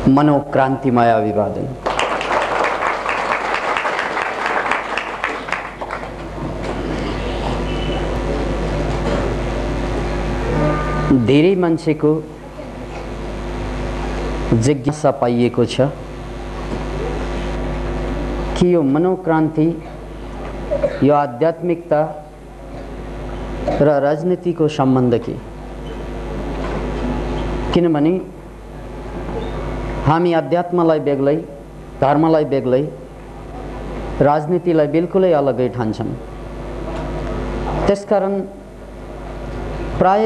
मनोक्रान्तिमय अभिवादन। धेरै मान्छेको जिज्ञासा पाइएको छ कि यो मनोक्रान्ति, यो आध्यात्मिकता र राजनीतिको सम्बन्ध के? किनभने हामी अध्यात्मलाई बेग्लै, धर्मलाई बेग्लै, राजनीतिलाई बिल्कुलै अलगै ठान्छौँ। त्यसकारण प्राय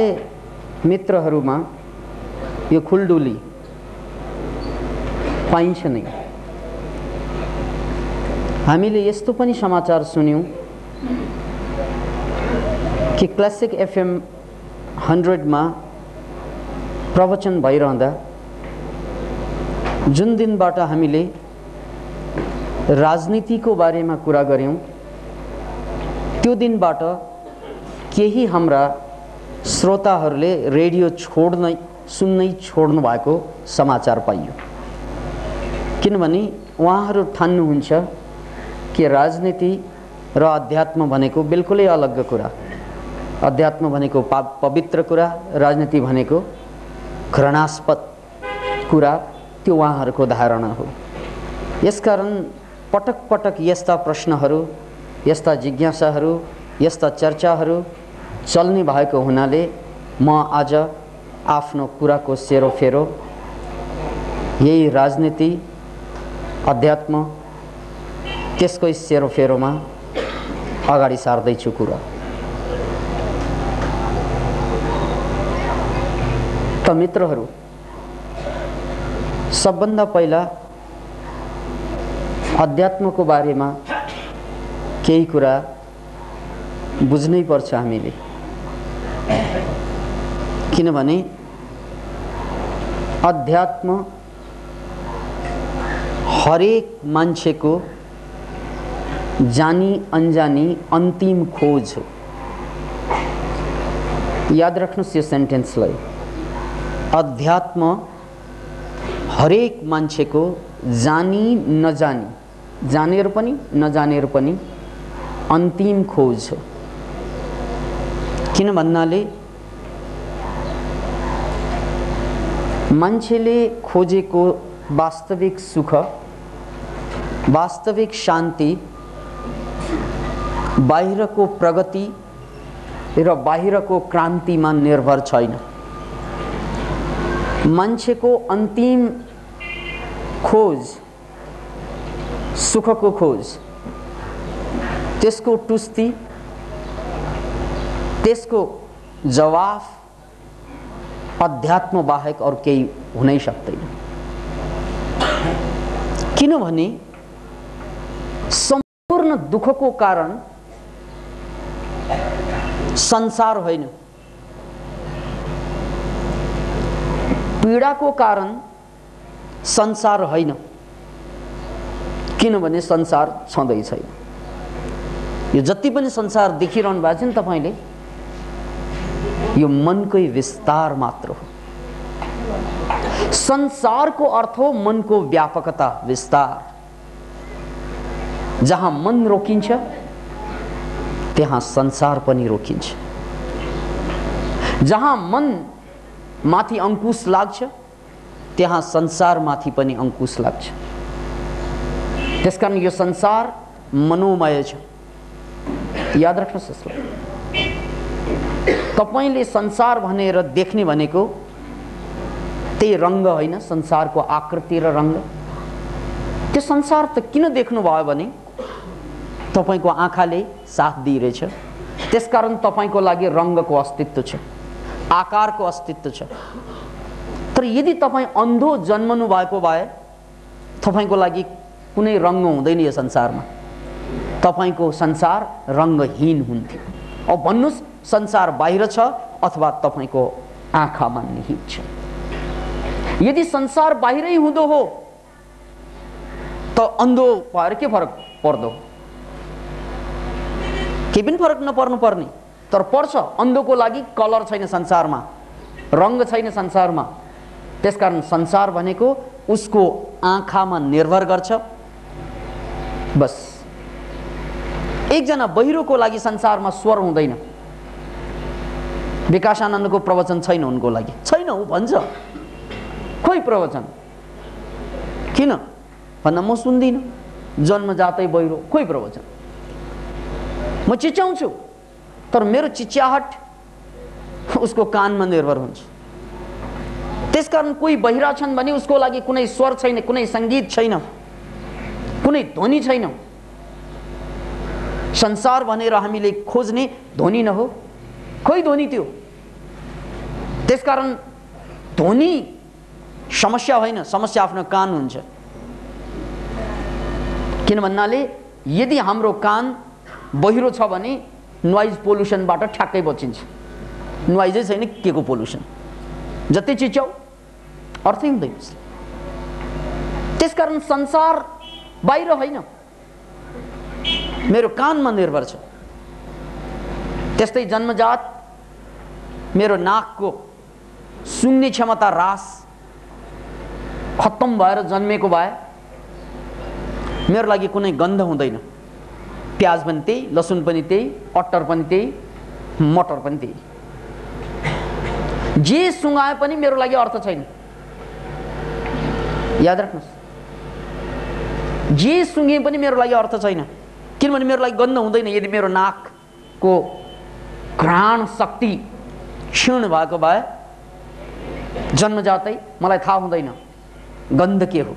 मित्रहरूमा यो खुल्डुली पाइन्छ नै। हामीले यस्तो पनि समाचार सुन्यौं कि क्लासिक एफएम 100 मा प्रवचन भइरहँदा जुन दिनबाट हामीले राजनीतिको बारेमा कुरा गर्यौं, त्यो दिनबाट केही हाम्रा श्रोताहरूले रेडियो सुन्नै छोड्नु भएको समाचार पाइयो। किनभने उहाँहरू ठान्नुहुन्छ कि राजनीति र अध्यात्म भनेको बिल्कुलै अलग कुरा। अध्यात्म भनेको पवित्र कुरा, राजनीति भनेको घृणास्पद कुरा, त्यो उहाँहरूको धारणा हो। यसकारण पटक पटक यस्ता प्रश्नहरू, यस्ता जिज्ञासाहरू, यस्ता चर्चाहरू चल्ने भएको हुनाले म आज आफ्नो कुराको सेरोफेरो यही राजनीति, अध्यात्म, त्यसकै सेरोफेरोमा अगाडि सार्दैछु कुरा। त मित्रहरू, सबभन्दा पहिला अध्यात्मको बारेमा केही कुरा बुझ्नै पर्छ हामीले। किनभने अध्यात्म हरेक मान्छेको जानी अनजानी अन्तिम खोज हो। याद राख्नुहोस् यो सेन्टेन्सलाई। अध्यात्म हरेक मान्छेको जानी नजानी, जानेर पनि नजानेर पनि अन्तिम खोज हो। किन भन्नाले मान्छेले खोजेको वास्तविक सुख, वास्तविक शान्ति बाहिरको प्रगति र बाहिरको क्रान्तिमा निर्भर छैन। मान्छेको अन्तिम खोज, सुखको खोज, त्यसको टुस्ती, त्यसको जवाफ अध्यात्म बाहेक अरू केही हुनै सक्दैन। किनभने सम्पूर्ण दुःखको कारण संसार होइन, पीडाको कारण संसार होइन। किनभने संसार छँदै छैन। यो जति पनि संसार देखिरहनु भएको छ नि तपाईले, यो मनकै विस्तार मात्र हो। संसारको अर्थ हो मनको व्यापकता, विस्तार। जहाँ मन रोकिन्छ त्यहाँ संसार पनि रोकिन्छ। जहाँ मन माथि अंकुश लाग्छ त्यहाँ संसार माथि पनि अंकुश लाग्छ। त्यसकारण यो संसार मनोमय छ। याद राख्नुहोस् यसलाई। तपाईले संसार भनेर देख्ने भनेको त्यही रंग होइन, संसारको आकृति र रंग। त्यो संसार त किन देख्नु भयो भने तपाईको आँखाले साथ दिइरहेछ। त्यसकारण तपाईको लागि रंगको अस्तित्व छ, आकारको अस्तित्व छ। तर यदि तपाई अन्धो जन्मनु भएको भए तपाईको लागि कुनै रंग हुँदैन यो संसारमा। तपाईको संसार रंगहीन हुन्थ्यो। अब भन्नुस् संसार बाहिर छ अथवा तपाईको आँखामा निहित छ। यदि संसार बाहिरै हुँदो हो त अन्धो भएर के फरक पर्दो? केही पनि फरक नपर्नु पर्ने, तर पर्छ। अन्धोको लागि कलर छैन संसारमा, रंग छैन संसारमा। त्यसकारण संसार भनेको उसको आँखामा निर्भर गर्छ। बस एकजना बहिरोको लागि संसारमा स्वर हुँदैन। विकासानन्दको प्रवचन छैन उनको लागि, छैन ऊ भन्छ। खोइ प्रवचन किन भन्दा म सुन्दिनँ, जन्मजातै बहिरो, खोइ प्रवचन। म चिच्याउँछु तर मेरो चिच्याहट उसको कानमा निर्भर हुन्छ। त्यसकारण कोही बहिरा छन् भने उसको लागि कुनै स्वर छैन, कुनै सङ्गीत छैन, कुनै ध्वनि छैन। संसार भनेर हामीले खोज्ने ध्वनि न हो, खोइ ध्वनि त्यो। त्यसकारण ध्वनि समस्या होइन, समस्या आफ्नो कान हुन्छ। किन भन्नाले यदि हाम्रो कान बहिरो छ भने नोइज पोल्युसनबाट ठ्याक्कै बचिन्छ। नोइजै छैन के को पोल्युसन, जति चिच्याउ अर्थै हुँदैन। त्यसकारण संसार बाहिर होइन, मेरो कानमा निर्भर छ। त्यस्तै जन्मजात मेरो नाकको सुन्ने क्षमता ह्रास खत्तम भएर जन्मेको भए मेरो लागि कुनै गन्ध हुँदैन। प्याज पनि त्यही, लसुन पनि त्यही, अट्टर पनि त्यही, मटर पनि त्यही। जे सुँगाए पनि मेरो लागि अर्थ छैन। याद राख्नुहोस्, जे सुँगे पनि मेरो लागि अर्थ छैन, किनभने मेरो लागि गन्ध हुँदैन। यदि मेरो नाकको घ्राण शक्ति क्षीण भएको भए जन्मजातै मलाई थाहा हुँदैन गन्ध के हो।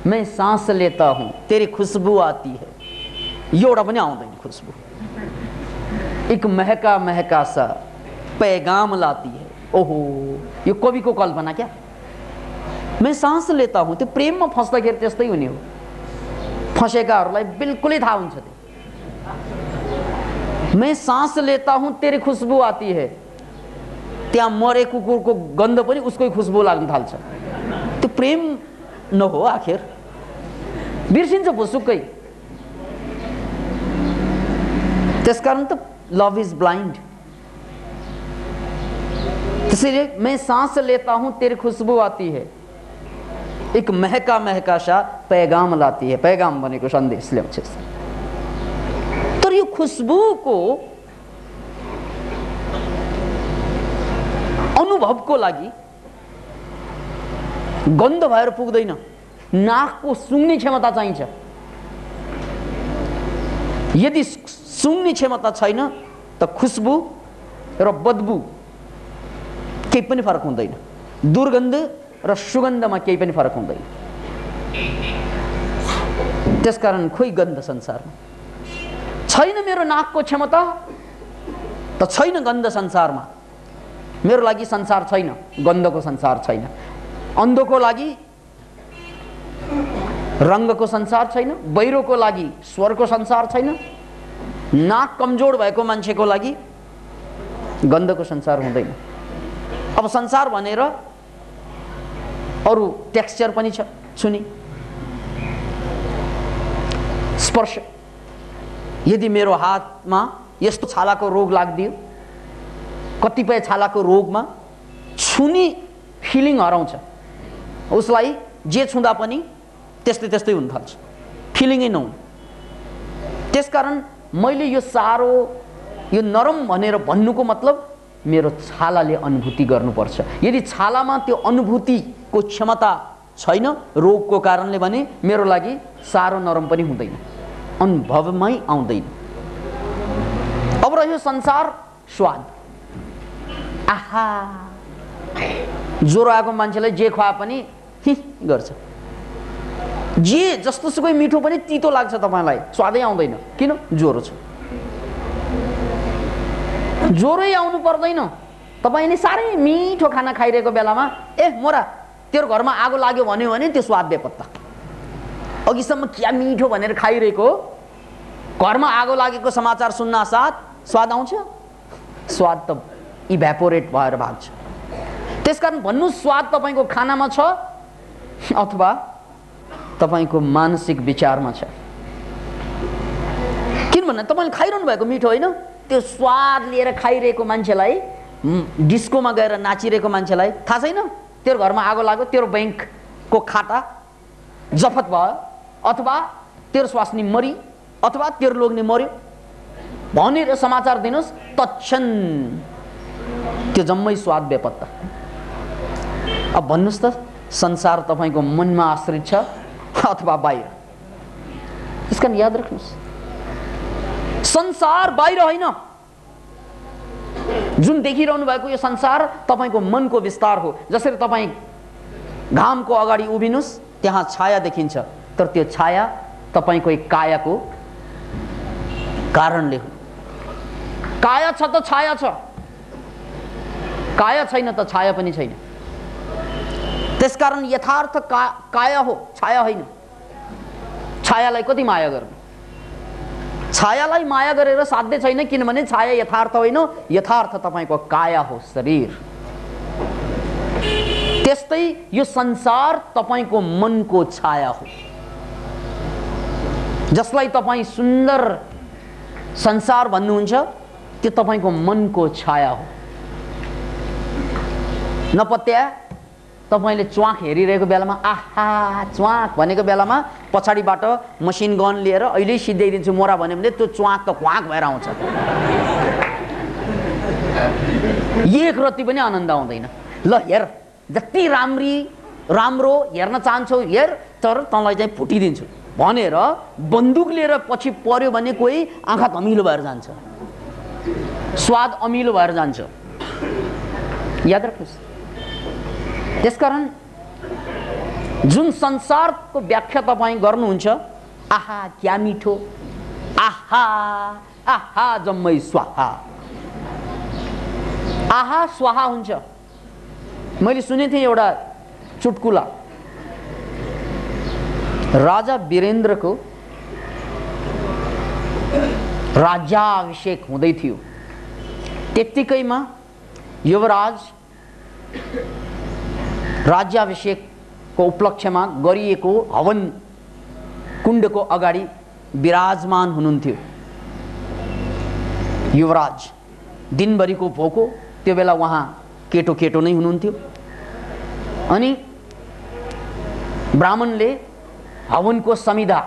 मैं सांस लेता हूँ तेरी खुशबू आती है, एउटा पनि आउँदैन खुशबू। एक महका महका सा पैगाम लाती है। ओहो, यो कविको कल्पना क्या? मैं सांस लेता हूँ, त्यो प्रेममा फस्दाखेरि त्यस्तै हुने हो। फसेकाहरूलाई बिल्कुलै थाहा हुन्छ त्यो। मैं सांस लेता हूँ तेरी खुशबू आती है, त्यहाँ मरे कुकुरको गन्ध पनि उसकै खुशबू लाग्न थाल्छ। त्यो प्रेम न हो आखिर, बिर्सिन्छ भुसुक्कै। त्यसकारण त लभ इज ब्लाइन्ड। त्यसैले मैं सांस लेता हूँ तेरी खुशबू आती है, एक महका महका सा पैगाम लाती है। पैगाम भनेको सन्देश ल्याउँछ। तर यो खुशबूको अनुभवको लागि गन्ध भएर पुग्दैन, नाकको सुँग्ने क्षमता चाहिन्छ। यदि सुँग्ने क्षमता छैन त खुशबू र बदबू केही पनि फरक हुँदैन। दुर्गन्ध र सुगन्धमा केही पनि फरक हुँदैन। त्यसकारण खोइ गन्ध संसारमा छैन। मेरो नाकको क्षमता त छैन गन्ध संसारमा। मेरो लागि संसार छैन, गन्धको संसार छैन। अन्धको लागि रङ्गको संसार छैन, बहिरोको लागि स्वरको संसार छैन, नाक कमजोर भएको मान्छेको लागि गन्धको संसार हुँदैन। अब संसार भनेर अरू टेक्सचर पनि छ, छुने स्पर्श। यदि मेरो हातमा यस्तो छालाको रोग लाग्दियो, कतिपय छालाको रोगमा छुने फिलिङ हराउँछ। उसलाई जे छुँदा पनि त्यस्तै त्यस्तै हुन थाल्छ, फिलिङै नहुने। त्यसकारण मैले यो सारो, यो नरम भनेर भन्नुको मतलब मेरो छालाले अनुभूति गर्नुपर्छ। यदि छालामा त्यो अनुभूतिको क्षमता छैन रोगको कारणले भने मेरो लागि सारो नरम पनि हुँदैन, अनुभवमै आउँदैन। अब रह्यो संसार स्वाद। आहा, ज्वरो आएको मान्छेलाई जे खुवाए पनि हि गर्छ। जे जस्तो सुकै मिठो पनि तितो लाग्छ तपाईँलाई, स्वादै आउँदैन। किन? ज्वरो छ। ज्वरै आउनु पर्दैन। तपाईँले साह्रै मिठो खाना खाइरहेको बेलामा मोरा तेरो घरमा आगो लाग्यो भन्यो भने त्यो स्वाद बेपत्ता। अघिसम्म क्या मिठो भनेर खाइरहेको, घरमा आगो लागेको समाचार सुन्न साथ स्वाद आउँछ? स्वाद त इभ्यापोरेट भएर भाग्छ। त्यसकारण भन्नु स्वाद तपाईँको खानामा छ अथवा तपाईँको मानसिक विचारमा छ। किनभने तपाईँले खाइरहनु भएको मिठो होइन, त्यो स्वाद लिएर खाइरहेको मान्छेलाई, डिस्कोमा गएर नाचिरहेको मान्छेलाई थाहा छैन तेरो घरमा आगो लाग्यो, तेरो बैंक को खाता जफत भयो, अथवा तेरो स्वास्नी मरी, अथवा तेरो लोग्ने मर्यो भनेर समाचार दिनुहोस्, तत्क्षण त्यो जम्मै स्वाद बेपत्ता। अब भन्नुहोस् त, संसार तपाईको मनमा आश्रित छ अथवा बाहिर? त्यसकारण याद राख्नुहोस्, संसार बाहिर होइन। जुन देखिरहनु भएको यो संसार तपाईको मनको विस्तार हो। जसरी तपाई घामको अगाडि उभिनुस्, त्यहाँ छाया देखिन्छ, तर त्यो छाया तपाईको एक कायाको कारणले हो। काया छ त छाया छ, काया छैन त छाया पनि छैन। त्यसकारण यथार्थ काया हो, छाया होइन। छायालाई कति माया गर्नु? छायालाई माया गरेर साध्य छैन, किनभने छाया यथार्थ होइन, यथार्थ तपाईको काया हो, शरीर। त्यस्तै यो संसार तपाईको मनको छाया हो। जसलाई तपाईं सुन्दर संसार भन्नुहुन्छ, त्यो तपाईको मनको छाया हो। नपत्या तपाईले च्वाक हेरिरहेको बेलामा आहा च्वाक भनेको बेलामा पछाडिबाट मसिन गन लिएर अहिले सिध्याइदिन्छु मोरा भन्यो भने त्यो च्वाक त क्वाक भएर आउँछ। एक रति पनि आनन्द आउँदैन। ल हेर, जति राम्रो हेर्न चाहन्छौ हेर, तर तँलाई चाहिँ फुटिदिन्छु भनेर बन्दुक लिएर पछि पर्यो भने कोही आँखा धमिलो भएर जान्छ, स्वाद अमिलो भएर जान्छ। याद राख्नुहोस्। त्यसकारण जुन संसारको व्याख्या तपाईं गर्नुहुन्छ, आहा क्या मिठो, आहा आहा जम्मै स्वाहा, आहा स्वाहा हुन्छ। मैले सुनेको थिएँ एउटा चुटकुला, राजा वीरेन्द्रको राज्याभिषेक हुँदै थियो। त्यत्तिकैमा युवराज राज्याभिषेकको उपलक्ष्यमा गरिएको हवन कुण्डको अगाडि विराजमान हुनुहुन्थ्यो। युवराज दिनभरिको भोको, त्यो बेला उहाँ केटो केटो नै हुनुहुन्थ्यो। अनि ब्राह्मणले हवनको संविधा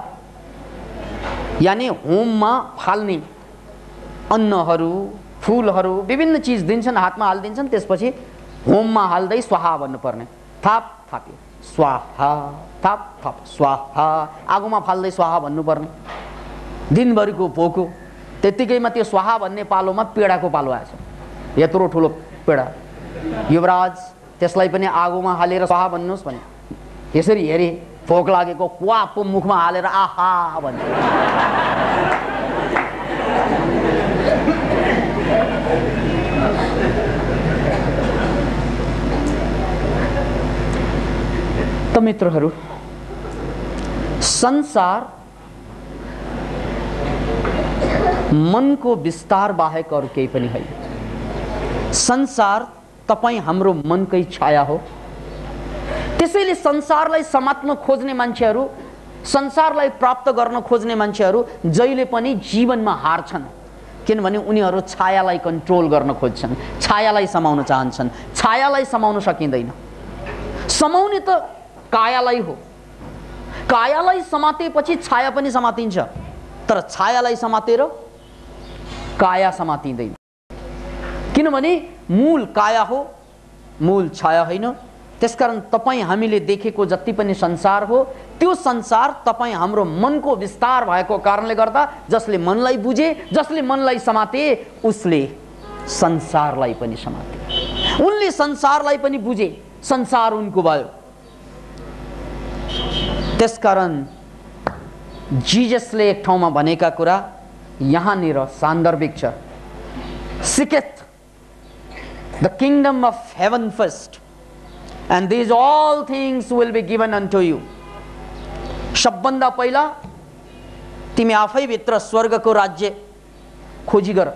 यानी होममा फाल्ने अन्नहरू, फूलहरू, विभिन्न चीज दिन्छन्, हातमा हालिदिन्छन्। त्यसपछि होममा हाल्दै स्वाहा भन्नुपर्ने। थाप थाप्यो स्वाहा, थाप थाप स्वाहा, आगोमा फाल्दै स्वाहा भन्नुपर्ने। दिनभरिको भोको, त्यत्तिकैमा त्यो स्वाहा भन्ने पालोमा पेडाको पालो आएछ। यत्रो ठुलो पेडा। युवराज त्यसलाई पनि आगोमा हालेर स्वाहा भन्नुहोस् भने यसरी हेरे, भोक लागेको क्वाप मुखमा हालेर आहा भन्छ। त मित्रहरू, संसार मनको विस्तार बाहेक अरू केही पनि होइन। संसार तपाईं हाम्रो मनकै छाया हो। त्यसैले संसारलाई समात्न खोज्ने मान्छेहरू, संसारलाई प्राप्त गर्न खोज्ने मान्छेहरू जहिले पनि जीवनमा हार्छन्, किनभने उनीहरू छायालाई कन्ट्रोल गर्न खोज्छन्, छायालाई समाउन चाहन्छन्। छायालाई समाउन सकिँदैन। समाउने त कायालाई हो। कायालाई समातेपछि छाया पनि समातिन्छ, तर छायालाई समातेर काया समातिँदैन, किनभने मूल काया हो, मूल छाया होइन। त्यसकारण तपाईं हामीले देखेको जति पनि संसार हो, त्यो संसार तपाईं हाम्रो मनको विस्तार भएको कारणले गर्दा, जसले मनलाई बुझे, जसले मनलाई समाते, उसले संसारलाई पनि समाते। उनले संसारलाई पनि बुझे, संसार उनको भयो। त्यसकारण जिजसले एक ठाउँमा भनेका कुरा यहाँनिर सान्दर्भिक छ। सिकेथ the kingdom of heaven first, and these all things will be given unto you. सबभन्दा पहिला तिमी आफै भित्र स्वर्गको राज्य खोजी गर,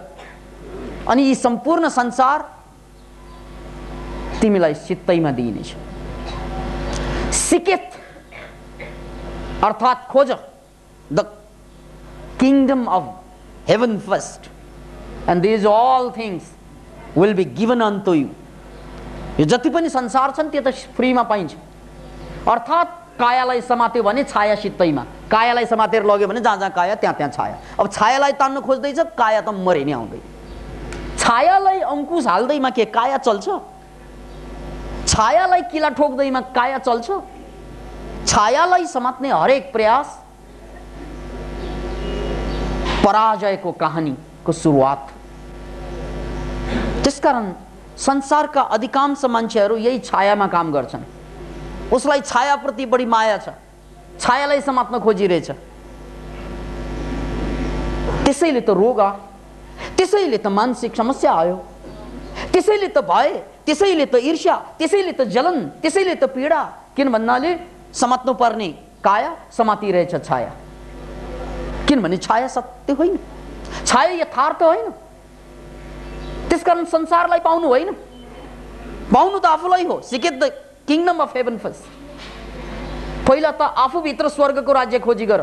अनि यी सम्पूर्ण संसार तिमीलाई सित्तैमा दिइनेछ। सिकेत अर्थात खोज, the kingdom of heaven first, and these all things will be given unto you. यो जति पनि संसार छन् त्यो त फ्रीमा पाइन्छ। अर्थात् कायालाई समात्यो भने छाया सित्तैमा, कायालाई समातेर लग्यो भने जहाँ जहाँ काया त्यहाँ त्यहाँ छाया। अब छायालाई तान्नु खोज्दैछ, काया त मरे नै आउँदै। छायालाई अंकुश हाल्दैमा के काया चल्छ? छायालाई किला ठोक्दैमा काया चल्छ? छायालाई समात्ने हरेक प्रयास पराजयको कहानीको सुरुवात। त्यसकारण संसारका अधिकांश मान्छेहरू यही छायामा काम गर्छन्। उसलाई छायाप्रति बढी माया छ, छायालाई समात्न खोजिरहेछ। त्यसैले त रोग आयो, त्यसैले त मानसिक समस्या आयो, त्यसैले त भय, त्यसैले त ईर्ष्या, त्यसैले त जलन, त्यसैले त पीडा। किन भन्नाले समात्नु पर्ने काया समातिरहेछ छाया। किनभने छाया सत्य होइन, छाया यथार्थ होइन। त्यसकारण संसारलाई पाउनु होइन, पाउनु त आफूलाई हो। Seek the kingdom of heaven first. पहिला त आफूभित्र स्वर्गको राज्य खोजी गर,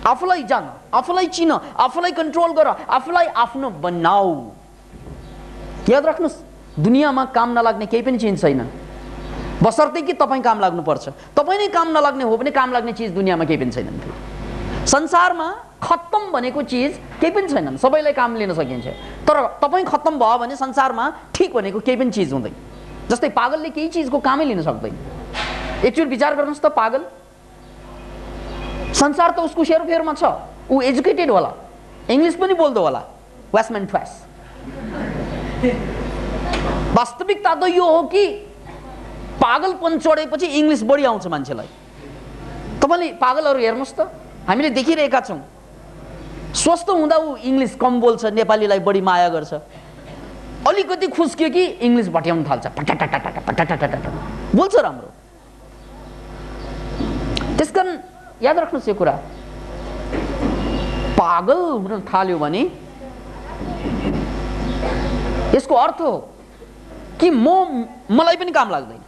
आफूलाई जान, आफूलाई चिन, आफूलाई कन्ट्रोल गर, आफूलाई आफ्नो बनाऊ। याद राख्नुहोस्, दुनियाँमा काम नलाग्ने केही पनि चिज छैन, बसर्ते कि तपाईँ काम लाग्नुपर्छ। तपाईँ नै काम नलाग्ने हो भने काम लाग्ने चिज दुनियाँमा केही पनि छैनन्। संसारमा खत्तम भनेको चिज केही पनि छैनन्, सबैलाई काम लिन सकिन्छ। तर तपाईँ खत्तम भयो भने संसारमा ठिक भनेको केही पनि चिज हुँदैन। जस्तै पागलले केही चिजको कामै लिन सक्दैन। एकचोटि विचार गर्नुहोस् त, पागल संसार त उसको सेरोफेरोमा छ, ऊ एजुकेटेड होला, इङ्ग्लिस पनि बोल्दो होला, वेस्टम्यान ट्वास। वास्तविकता त यो हो कि पागलपन चढेपछि इङ्ग्लिस बढी आउँछ मान्छेलाई। तपाईँले पागलहरू हेर्नुहोस् त, हामीले देखिरहेका छौँ। स्वस्थ हुँदा ऊ इङ्ग्लिस कम बोल्छ, नेपालीलाई बढी माया गर्छ। अलिकति खुस्क्यो कि इङ्ग्लिस भट्याउन थाल्छ, पटाटाटाटा पटाटाटाटा बोल्छ राम्रो। त्यसकारण याद राख्नुहोस् यो कुरा, पागल हुन थाल्यो भने यसको अर्थ हो कि मलाई पनि काम लाग्दैन।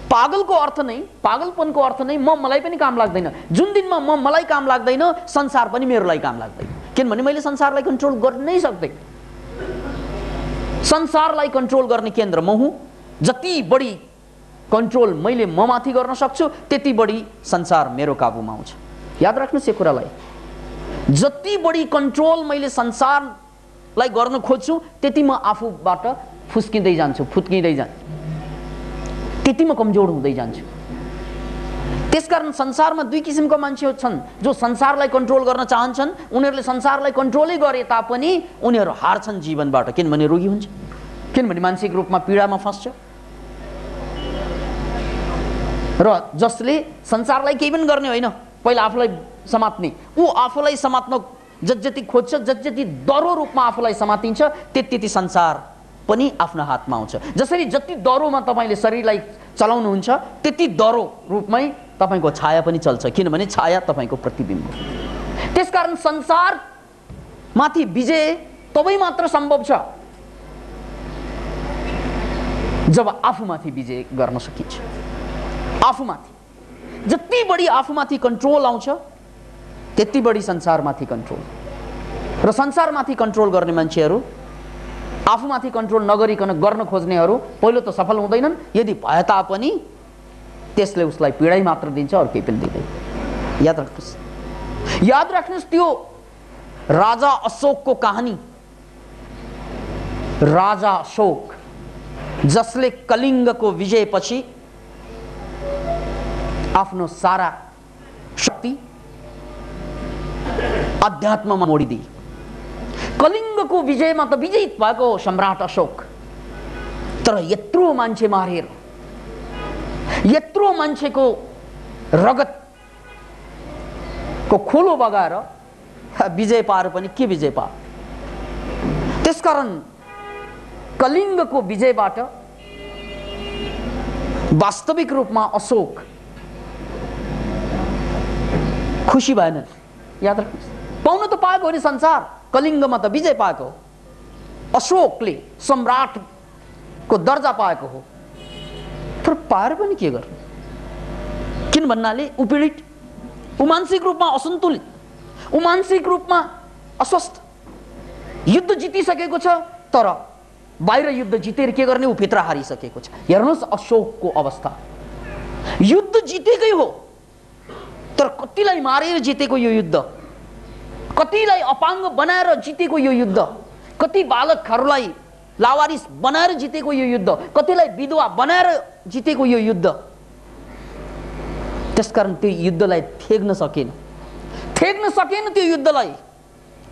पागलको अर्थ नै, पागलपनको अर्थ नै मलाई पनि काम लाग्दैन। जुन दिनमा मलाई काम लाग्दैन, संसार पनि मेरो लागि काम लाग्दैन। किनभने मैले संसारलाई कन्ट्रोल गर्न नै सक्दैन। संसारलाई कन्ट्रोल गर्ने केन्द्र म हुँ। जति बढी कन्ट्रोल मैले ममाथि गर्न सक्छु, त्यति बढी संसार मेरो काबुमा आउँछ। याद राख्नुहोस् यो कुरालाई, जति बढी कन्ट्रोल मैले संसारलाई गर्न खोज्छु, त्यति म आफूबाट फुस्किँदै जान्छु, फुत्किँदै जान्छु, त्यति म कमजोर हुँदै जान्छु। त्यसकारण संसारमा दुई किसिमका मान्छेहरू छन्। जो संसारलाई कन्ट्रोल गर्न चाहन्छन्, उनीहरूले संसारलाई कन्ट्रोलै गरे तापनि उनीहरू हार्छन् जीवनबाट। किनभने रोगी हुन्छ, किनभने मानसिक रूपमा पीडामा फस्छ। र जसले संसारलाई केही पनि गर्ने होइन, पहिला आफूलाई समात्ने, ऊ आफूलाई समात्न जति खोज्छ, जति दह्रो रूपमा आफूलाई समातिन्छ, त्यति संसार पनि आफ्नो हातमा आउँछ। जसरी जति दह्रोमा तपाईँले शरीरलाई चलाउनुहुन्छ, त्यति दह्रो रूपमै तपाईँको छाया पनि चल्छ। किनभने छाया तपाईँको प्रतिबिम्ब हो। त्यसकारण संसार माथि विजय तबै मात्र सम्भव छ जब आफूमाथि विजय गर्न सकिन्छ। आफूमाथि जति बढी आफूमाथि कन्ट्रोल आउँछ, त्यति बढी संसारमाथि कन्ट्रोल। र संसारमाथि कन्ट्रोल गर्ने मान्छेहरू आफूमाथि कन्ट्रोल नगरिकन गर्न खोज्नेहरू पहिलो त सफल हुँदैनन्। यदि भए तापनि त्यसले उसलाई पीडै मात्र दिन्छ, अरू केही पनि दिँदैन। याद राख्नुहोस्, याद राख्नुहोस् त्यो राजा अशोकको कहानी। राजा अशोक जसले कलिङ्गको विजयपछि आफ्नो सारा शक्ति अध्यात्ममा मोडिदिए। कलिङ्गको विजयमा त विजयी भएको सम्राट अशोक, तर यत्रो मान्छे मारेर, यत्रो मान्छेको रगतको खोलो बगाएर विजय पाएर पनि के विजय पायो? त्यसकारण कलिङ्गको विजयबाट वास्तविक रूपमा अशोक खुसी भएन। याद राख्नुहोस्, पाउन त पाएको हो नि संसार, कलिङ्गमा त विजय पाएको हो, अशोकले सम्राटको दर्जा पाएको हो। तर पाएर पनि के गर्नु? किन भन्नाले ऊ पीडित, ऊ मानसिक रूपमा असन्तुलित, ऊ मानसिक रूपमा अस्वस्थ। युद्ध जितिसकेको छ, तर बाहिर युद्ध जितेर के गर्ने? ऊ भित्र हारिसकेको छ। हेर्नुहोस् अशोकको अवस्था। युद्ध जितेकै हो, तर कतिलाई मारेर जितेको यो युद्ध, कतिलाई अपाङ्ग बनाएर जितेको यो युद्ध, कति बालकहरूलाई लावारिस बनाएर जितेको यो युद्ध, कतिलाई विधवा बनाएर जितेको यो युद्ध। त्यसकारण त्यो युद्धलाई थेग्न सकेन त्यो युद्धलाई।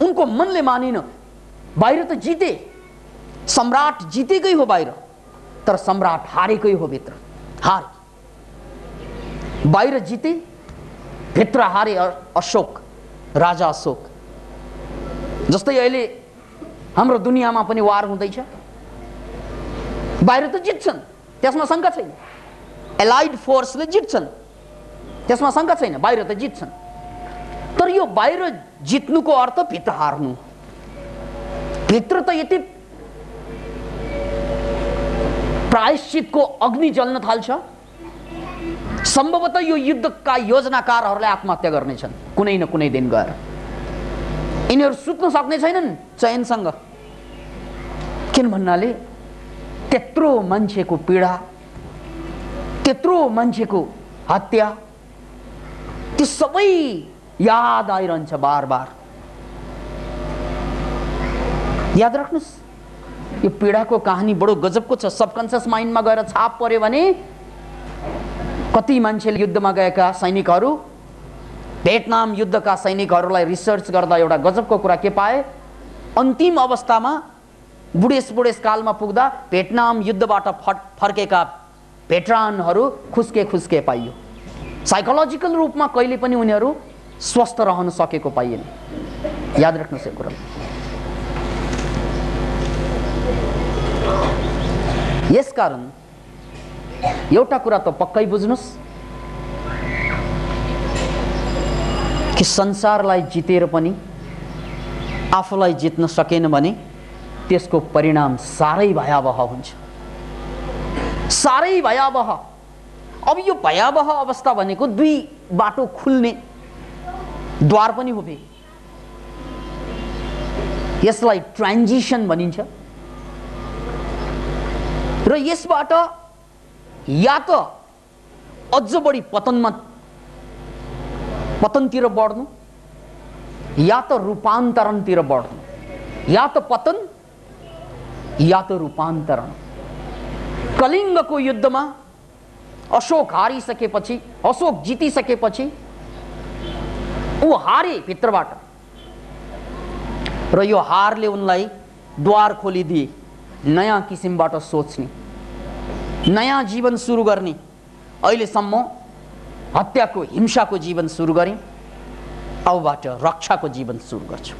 उनको मनले मानिन। बाहिर त जिते, सम्राट जितेकै हो बाहिर, तर सम्राट हारेकै हो भित्र, हारे। बाहिर जिते, भित्र हारे अशोक, राजा अशोक। जस्तै अहिले हाम्रो दुनियाँमा पनि वार हुँदैछ, बाहिर त जित्छन्, त्यसमा शङ्का छैन। एलाइड फोर्सले जित्छन्, त्यसमा शङ्का छैन, बाहिर त जित्छन्। तर यो बाहिर जित्नुको अर्थ भित्र हार्नु। भित्र त यति प्रायश्चितको अग्नि जल्न थाल्छ, सम्भवतः यो युद्धका योजनाकारहरूले आत्महत्या गर्नेछन् कुनै न कुनै दिन गएर। यिनीहरू सुत्न सक्ने छैनन् चयनसँग। किन भन्नाले त्यत्रो मान्छेको पीडा, त्यत्रो मान्छेको हत्या, त्यो सबै याद आइरहन्छ बार बार। याद राख्नुस्, यो पीडाको कहानी बडो गजबको छ। सबकन्सियस माइन्डमा गएर छाप पर्यो भने कति मान्छेले युद्धमा गएका सैनिकहरू, भियतनाम युद्धका सैनिकहरूलाई रिसर्च गर्दा एउटा गजबको कुरा के पाए, अन्तिम अवस्थामा बुढेस कालमा पुग्दा भियतनाम युद्धबाट फर्केका भेटरानहरू खुस्के पाइयो। साइकोलोजिकल रूपमा कहिले पनि उनीहरू स्वस्थ रहन सकेको पाइएन। याद राख्नुहोस् यो कुरा। यसकारण एउटा कुरा त पक्कै बुझ्नुस् कि संसारलाई जितेर पनि आफूलाई जित्न सकेन भने त्यसको परिणाम साह्रै भयावह हुन्छ, साह्रै भयावह। अब यो भयावह अवस्था भनेको दुई बाटो खुल्ने द्वार पनि हो। यसलाई ट्रान्जिसन भनिन्छ र यसबाट या त अझ बढी पतनतिर बढ्नु, या त रूपान्तरणतिर बढ्नु, या त पतन या त रूपान्तरण। कलिङ्गको युद्धमा अशोक हारिसकेपछि, अशोक जितिसकेपछि ऊ हारे भित्रबाट, र यो हारले उनलाई द्वार खोलिदिए नयाँ किसिमबाट सोच्ने, नयाँ जीवन सुरु गर्ने। अहिलेसम्म हत्याको, हिंसाको जीवन सुरु गरे, अबबाट रक्षाको जीवन सुरु गर्छ,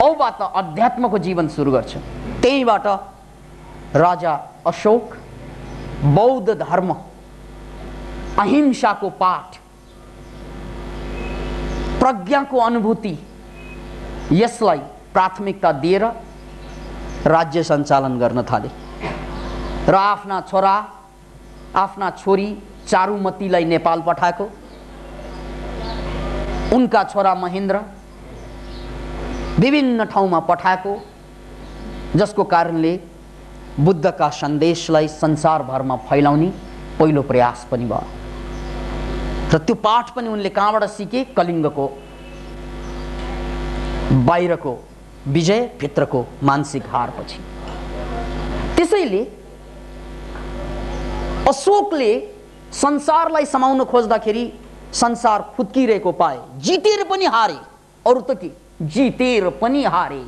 अबबाट अध्यात्मको जीवन सुरु गर्छ। त्यहीबाट राजा अशोक बौद्ध धर्म, अहिंसाको पाठ, प्रज्ञाको अनुभूति, यसलाई प्राथमिकता दिएर राज्य सञ्चालन गर्न थाले र आफ्ना छोरा, आफ्ना छोरी चारुमतीलाई नेपाल पठाएको, उनका छोरा महेन्द्र विभिन्न ठाउँमा पठाएको, जसको कारणले बुद्धका सन्देशलाई संसारभरमा फैलाउने पहिलो प्रयास पनि भयो। र त्यो पाठ पनि उनले कहाँबाट सिके? कलिङ्गको बाहिरको विजय, भित्रको मानसिक हारपछि। त्यसैले अशोकले संसारलाई समाउन खोज्दाखेरि संसार फुत्किरहेको पाए, जितेर पनि हारे। अरु त के, जितेर पनि हारे।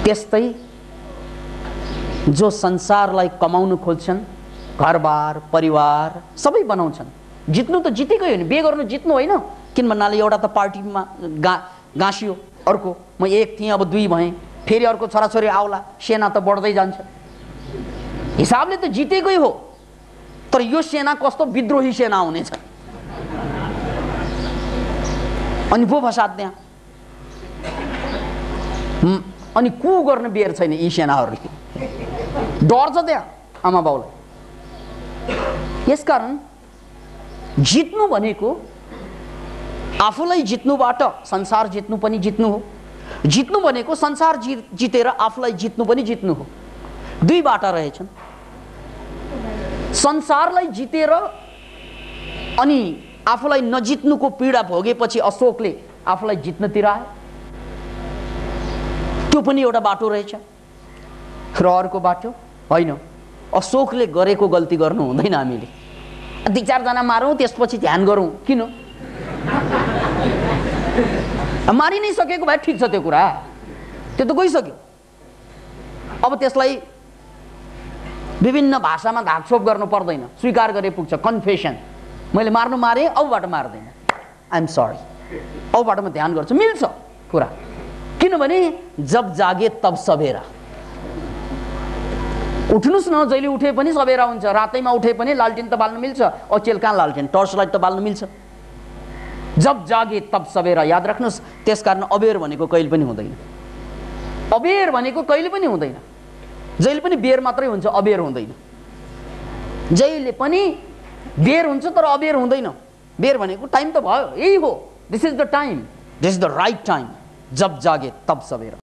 त्यस्तै जो संसारलाई कमाउन खोज्छन्, घरबार परिवार सबै बनाउँछन्, जित्नु त जितेकै होइन, बिहे गर्नु जित्नु होइन। किन भन्नाले एउटा त पार्टीमा गाँसियो, अर्को म एक थिएँ अब दुई भएँ, फेरि अर्को छोराछोरी आउला, सेना त बढ्दै जान्छ। हिसाबले त जितेकै हो, तर यो सेना कस्तो विद्रोही सेना हुनेछ। अनि पो फसाद त्यहाँ, अनि कु गर्न बेर छैन यी सेनाहरूले, डर छ त्यहाँ आमा बाउलाई। यसकारण जित्नु भनेको आफूलाई जित्नुबाट संसार जित्नु पनि जित्नु हो। जित्नु भनेको संसार जितेर आफूलाई जित्नु पनि जित्नु हो। दुई बाटा रहेछन्। संसारलाई जितेर अनि आफूलाई नजित्नुको पीडा भोगेपछि अशोकले आफूलाई जित्नतिर आयो। त्यो पनि एउटा बाटो रहेछ। र अर्को बाटो होइन, अशोकले गरेको गल्ती गर्नु हुँदैन। हामीले 2-4 जना मारौँ त्यसपछि ध्यान गरौँ किन? मारि नै सकेको भए ठिक छ, त्यो कुरा त्यो त गइसक्यो। अब त्यसलाई विभिन्न भाषामा धाकछोप गर्नु पर्दैन, स्वीकार गरे पुग्छ। कन्फेसन, मैले मारेँ, अबबाट मार्दैन, आई एम सरी, अबबाट म ध्यान गर्छु, मिल्छ कुरा। किनभने जब जागे तब सबेरा। उठ्नुस् न, जहिले उठे पनि सबेरा हुन्छ। रातैमा उठे पनि लालटेन त बाल्नु मिल्छ। अचेल कहाँ लालटेन, टर्च लाइट त बाल्नु मिल्छ। जब जागे तब सबेरा, याद राख्नुहोस्। त्यसकारण अबेर भनेको कहिले पनि हुँदैन। अबेर भनेको कहिले पनि हुँदैन। जहिले पनि बेर मात्रै हुन्छ, अबेर हुँदैन। जहिले पनि बेर हुन्छ तर अबेर हुँदैन। बेर भनेको टाइम त भयो, यही हो। This is the time, this is the right time. जब जागे तब सबेरा।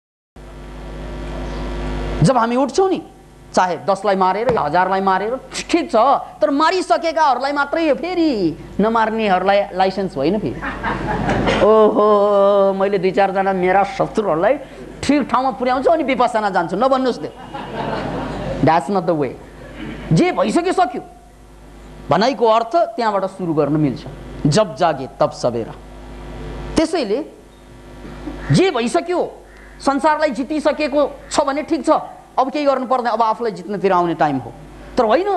जब हामी उठ्छौँ नि, चाहे 10लाई मारेर या 1000लाई मारेर ठिक छ, तर मारिसकेकाहरूलाई मात्रै फेरि नमार्नेहरूलाई लाइसेन्स होइन फेरि। ओहो, मैले 2-4 जना मेरा शत्रुहरूलाई ठिक ठाउँमा पुर्याउँछु अनि विपස්සना जान्छु, नभन्नुहोस् त्यो। That's not the way. जे भइसक्यो सक्यो भनाइको अर्थ त्यहाँबाट सुरु गर्न मिल्छ। जब जागे तब सबेरा। त्यसैले जे भइसक्यो, संसारलाई जितिसकेको छ भने ठिक छ, अब केही गर्नु पर्दैन, अब आफूलाई जित्नतिर आउने टाइम हो। तर होइन,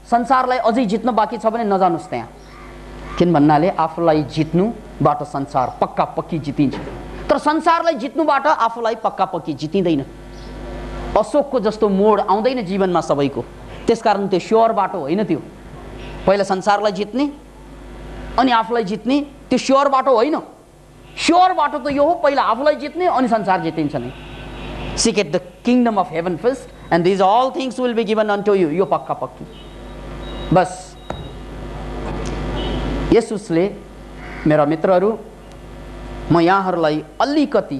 संसारलाई अझै जित्न बाँकी छ भने नजानुस् त्यहाँ। किन भन्नाले आफूलाई जित्नुबाट संसार पक्का पक्की जितिन्छ, तर संसारलाई जित्नुबाट आफूलाई पक्का पक्की जितिँदैन। अशोकको जस्तो मोड आउँदैन जीवनमा सबैको। त्यसकारण त्यो स्योर बाटो होइन। त्यो पहिला संसारलाई जित्ने अनि आफूलाई जित्ने, त्यो स्योर बाटो होइन। स्योर बाटो त यो हो, पहिला आफूलाई जित्ने अनि संसार जितिन्छ नै। Seek at the kingdom of heaven first, and these all things will be given unto you. यो पक्का पक्की। बस येशूले, मेरा मित्रहरू, म यहाँहरूलाई अलिकति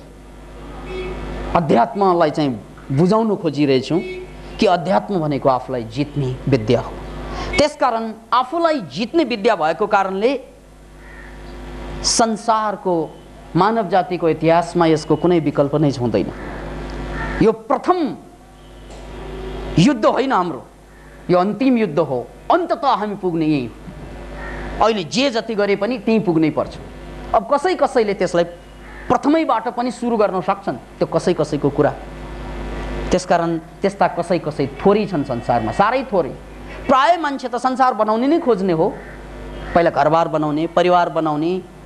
अध्यात्मलाई चाहिँ बुझाउन खोजिरहेछु कि अध्यात्म भनेको आफूलाई जित्ने विद्या हो। त्यसकारण आफूलाई जित्ने विद्या भएको कारणले संसारको मानव जातिको इतिहासमा यसको कुनै विकल्प नै हुँदैन। यो प्रथम युद्ध होइन हाम्रो, यो अन्तिम युद्ध हो। अन्ततः हामी पुग्ने यही। अहिले जे जति गरे पनि त्यही पुग्नै पर्छ। अब कसैले त्यसलाई प्रथमैबाट पनि सुरु गर्न सक्छन्, त्यो कसैको कुरा। त्यसकारण त्यस्ता कसै थोरै छन् संसारमा, साह्रै थोरै। प्राय मान्छे त संसार बनाउने नै खोज्ने हो। पहिला घरबार बनाउने, परिवार बनाउने,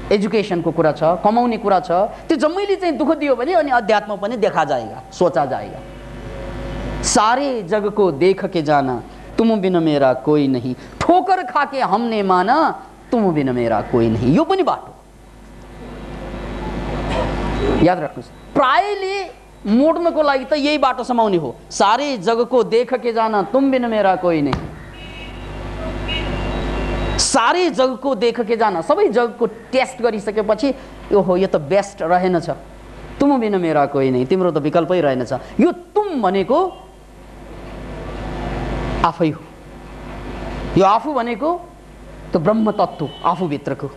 एजुकेशनको कुरा छ, कमाउने कुरा छ। त्यो जम्मैले चाहिँ दुःख दियो भने अनि अध्यात्म पनि देखा जाएगा, सोचा जाएगा। सारे जग को देख के जाना, तुम बिन मेरा कोई नहीं, ठोकर खा के हमने माना, तुम बिन मेरा कोई नहीं। यो पनि बाटो याद राख्नुहोस्। प्रायले मोड्नको लागि त यही बाटो समाउने हो। सारे जग को देख के जाना, तुम बिन मेरा कोई नहीं। सारे जग को देख के जाना, सबै जगको टेस्ट गरिसकेपछि ओहो यो त बेस्ट रहेनछ, तुम बिन मेरा कोही नहीं, तिम्रो त विकल्पै रहेनछ। यो तुम भनेको आफै हो। यो आफू भनेको त ब्रह्म तत्त्व आफूभित्रको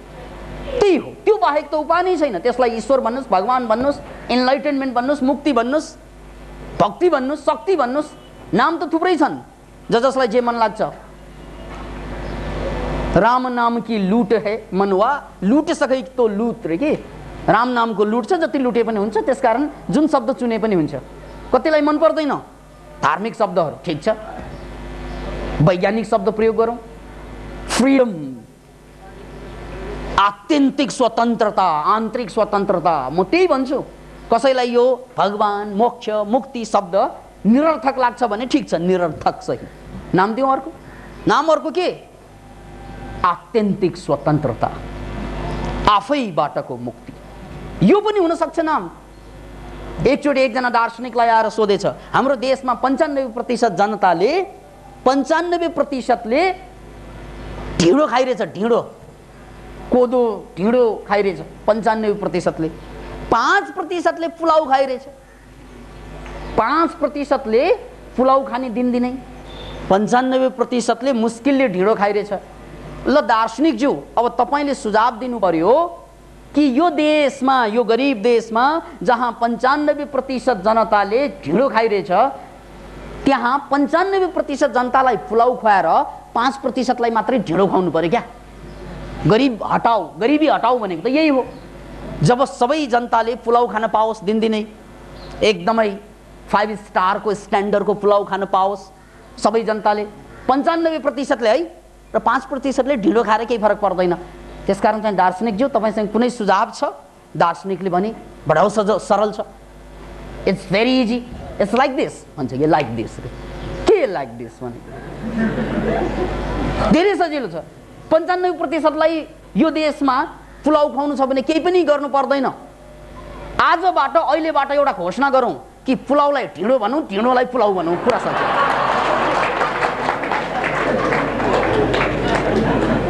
त्यही हो। त्यो बाहेक त उपाय नै छैन। त्यसलाई ईश्वर भन्नुहोस्, भगवान भन्नुहोस्, इन्लाइटनमेन्ट भन्नुहोस्, मुक्ति भन्नुहोस्, भक्ति भन्नुहोस्, शक्ति भन्नुहोस्, नाम त थुप्रै छन्, जसलाई जे मन लाग्छ। राम नाम की लूट है मनवा, लूट सके तो लूट रे के। राम नामको लूट छ, जति लुटे पनि हुन्छ। त्यसकारण जुन शब्द चुने पनि हुन्छ। कतिलाई मन पर्दैन धार्मिक शब्दहरू, ठिक छ, वैज्ञानिक शब्द प्रयोग गरौँ। फ्रीडम, आत्यन्तिक स्वतन्त्रता, आन्तरिक स्वतन्त्रता, म त्यही भन्छु। कसैलाई यो भगवान, मोक्ष, मुक्ति शब्द निरर्थक लाग्छ भने ठिक छ, निरर्थक सही। नाम दिउँ अर्को, नाम अर्को के? आत्यन्तिक स्वतन्त्रता, आफैबाटको मुक्ति। यो पनि हुन सक्छ नाम। एकचोटि एकजना दार्शनिकलाई आएर सोधेछ, हाम्रो देशमा 95% जनताले, 95%ले ढिँडो खाइरहेछ, ढिँडो, कोदो ढिँडो खाइरहेछ 95%ले। 5%ले पुलाउ खाइरहेछ। 5%ले पुलाउ खाने दिनदिनै, 95% मुस्किलले ढिँडो खाइरहेछ। ल दार्शनिक ज्यू, अब तपाईले सुझाव दिनु पर्यो कि यो देशमा, यो गरिब देशमा जहाँ 95% जनताले ढिँडो खाइरहेछ, त्यहाँ 95% जनतालाई पुलाउ खुवाएर 5%लाई मात्रै ढिँडो खुवाउनु पर्यो क्या? गरिब हटाऊ, गरिबी हटाऊ भनेको त यही हो। जब सबै जनताले पुलाउ खान पाओस्, दिनदिनै एकदमै 5 स्टारको स्ट्यान्डर्डको पुलाउ खान पाओस् सबै जनताले, 95%ले है, र 5%ले ढिँडो खाएर केही फरक पर्दैन। त्यसकारण चाहिँ दार्शनिकज्यू, तपाईसँग कुनै सुझाव छ? दार्शनिकले भने बडो सरल छ, it's very easy, it's like this भन्छ कि लाइक दिस, के लाइक दिस भने धेरै सजिलो छ। 95%लाई यो देशमा पुलाउ खुवाउनु छ भने केही पनि गर्नु पर्दैन। आजबाट, अहिलेबाट एउटा घोषणा गरौँ कि पुलाउलाई ढिँडो भनौँ, ढिँडोलाई पुलाउ भनौँ, कुरा सकियो।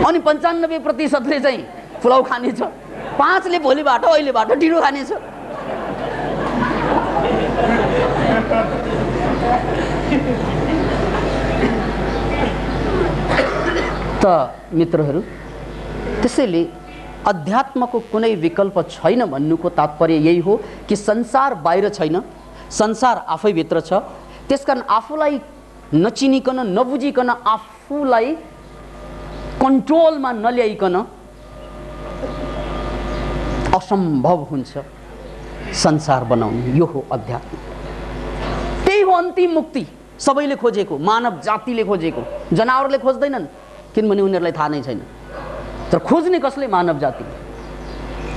अनि 95%ले चाहिँ पुलाउ खानेछ, 5ले भोलिबाट, अहिलेबाट ढिँडो खानेछ। त मित्रहरू, त्यसैले अध्यात्मको कुनै विकल्प छैन भन्नुको तात्पर्य यही हो कि संसार बाहिर छैन, संसार आफैभित्र छ। त्यसकारण आफूलाई नचिनिकन, नबुझिकन, आफूलाई कन्ट्रोलमा नल्याइकन असम्भव हुन्छ संसार बनाउनु। यो हो अध्यात्म, त्यही हो अन्तिम मुक्ति। सबैले खोजेको, मानव जातिले खोजेको, जनावरले खोज्दैनन् किनभने उनीहरूलाई थाहा नै छैन, तर खोज्ने कसले? मानव जाति।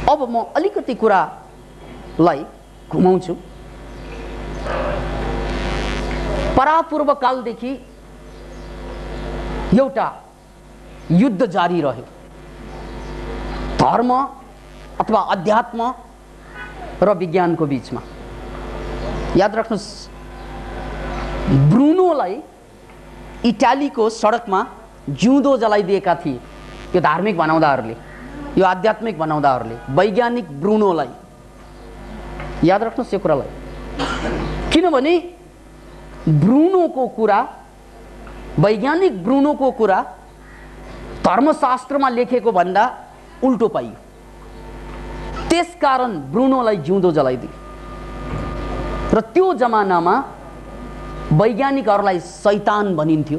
अब म अलिकति कुरालाई घुमाउँछु। परापूर्व कालदेखि एउटा युद्ध जारी रह्यो, धर्म अथवा अध्यात्म र विज्ञानको बीचमा। याद राख्नुहोस्, ब्रुनोलाई इटालीको सडकमा जिउँदो जलाइदिएका थिए यो धार्मिक भनाउँदाहरूले, यो आध्यात्मिक भनाउँदाहरूले। वैज्ञानिक ब्रुनोलाई याद राख्नुहोस् यो कुरालाई, किनभने ब्रुनोको कुरा, वैज्ञानिक ब्रुनोको कुरा धर्मशास्त्रमा लेखेको भन्दा उल्टो पाइयो। त्यसकारण ब्रुनोलाई जिउँदो जलाइदियो। र त्यो जमानामा वैज्ञानिकहरूलाई शैतान भनिन्थ्यो।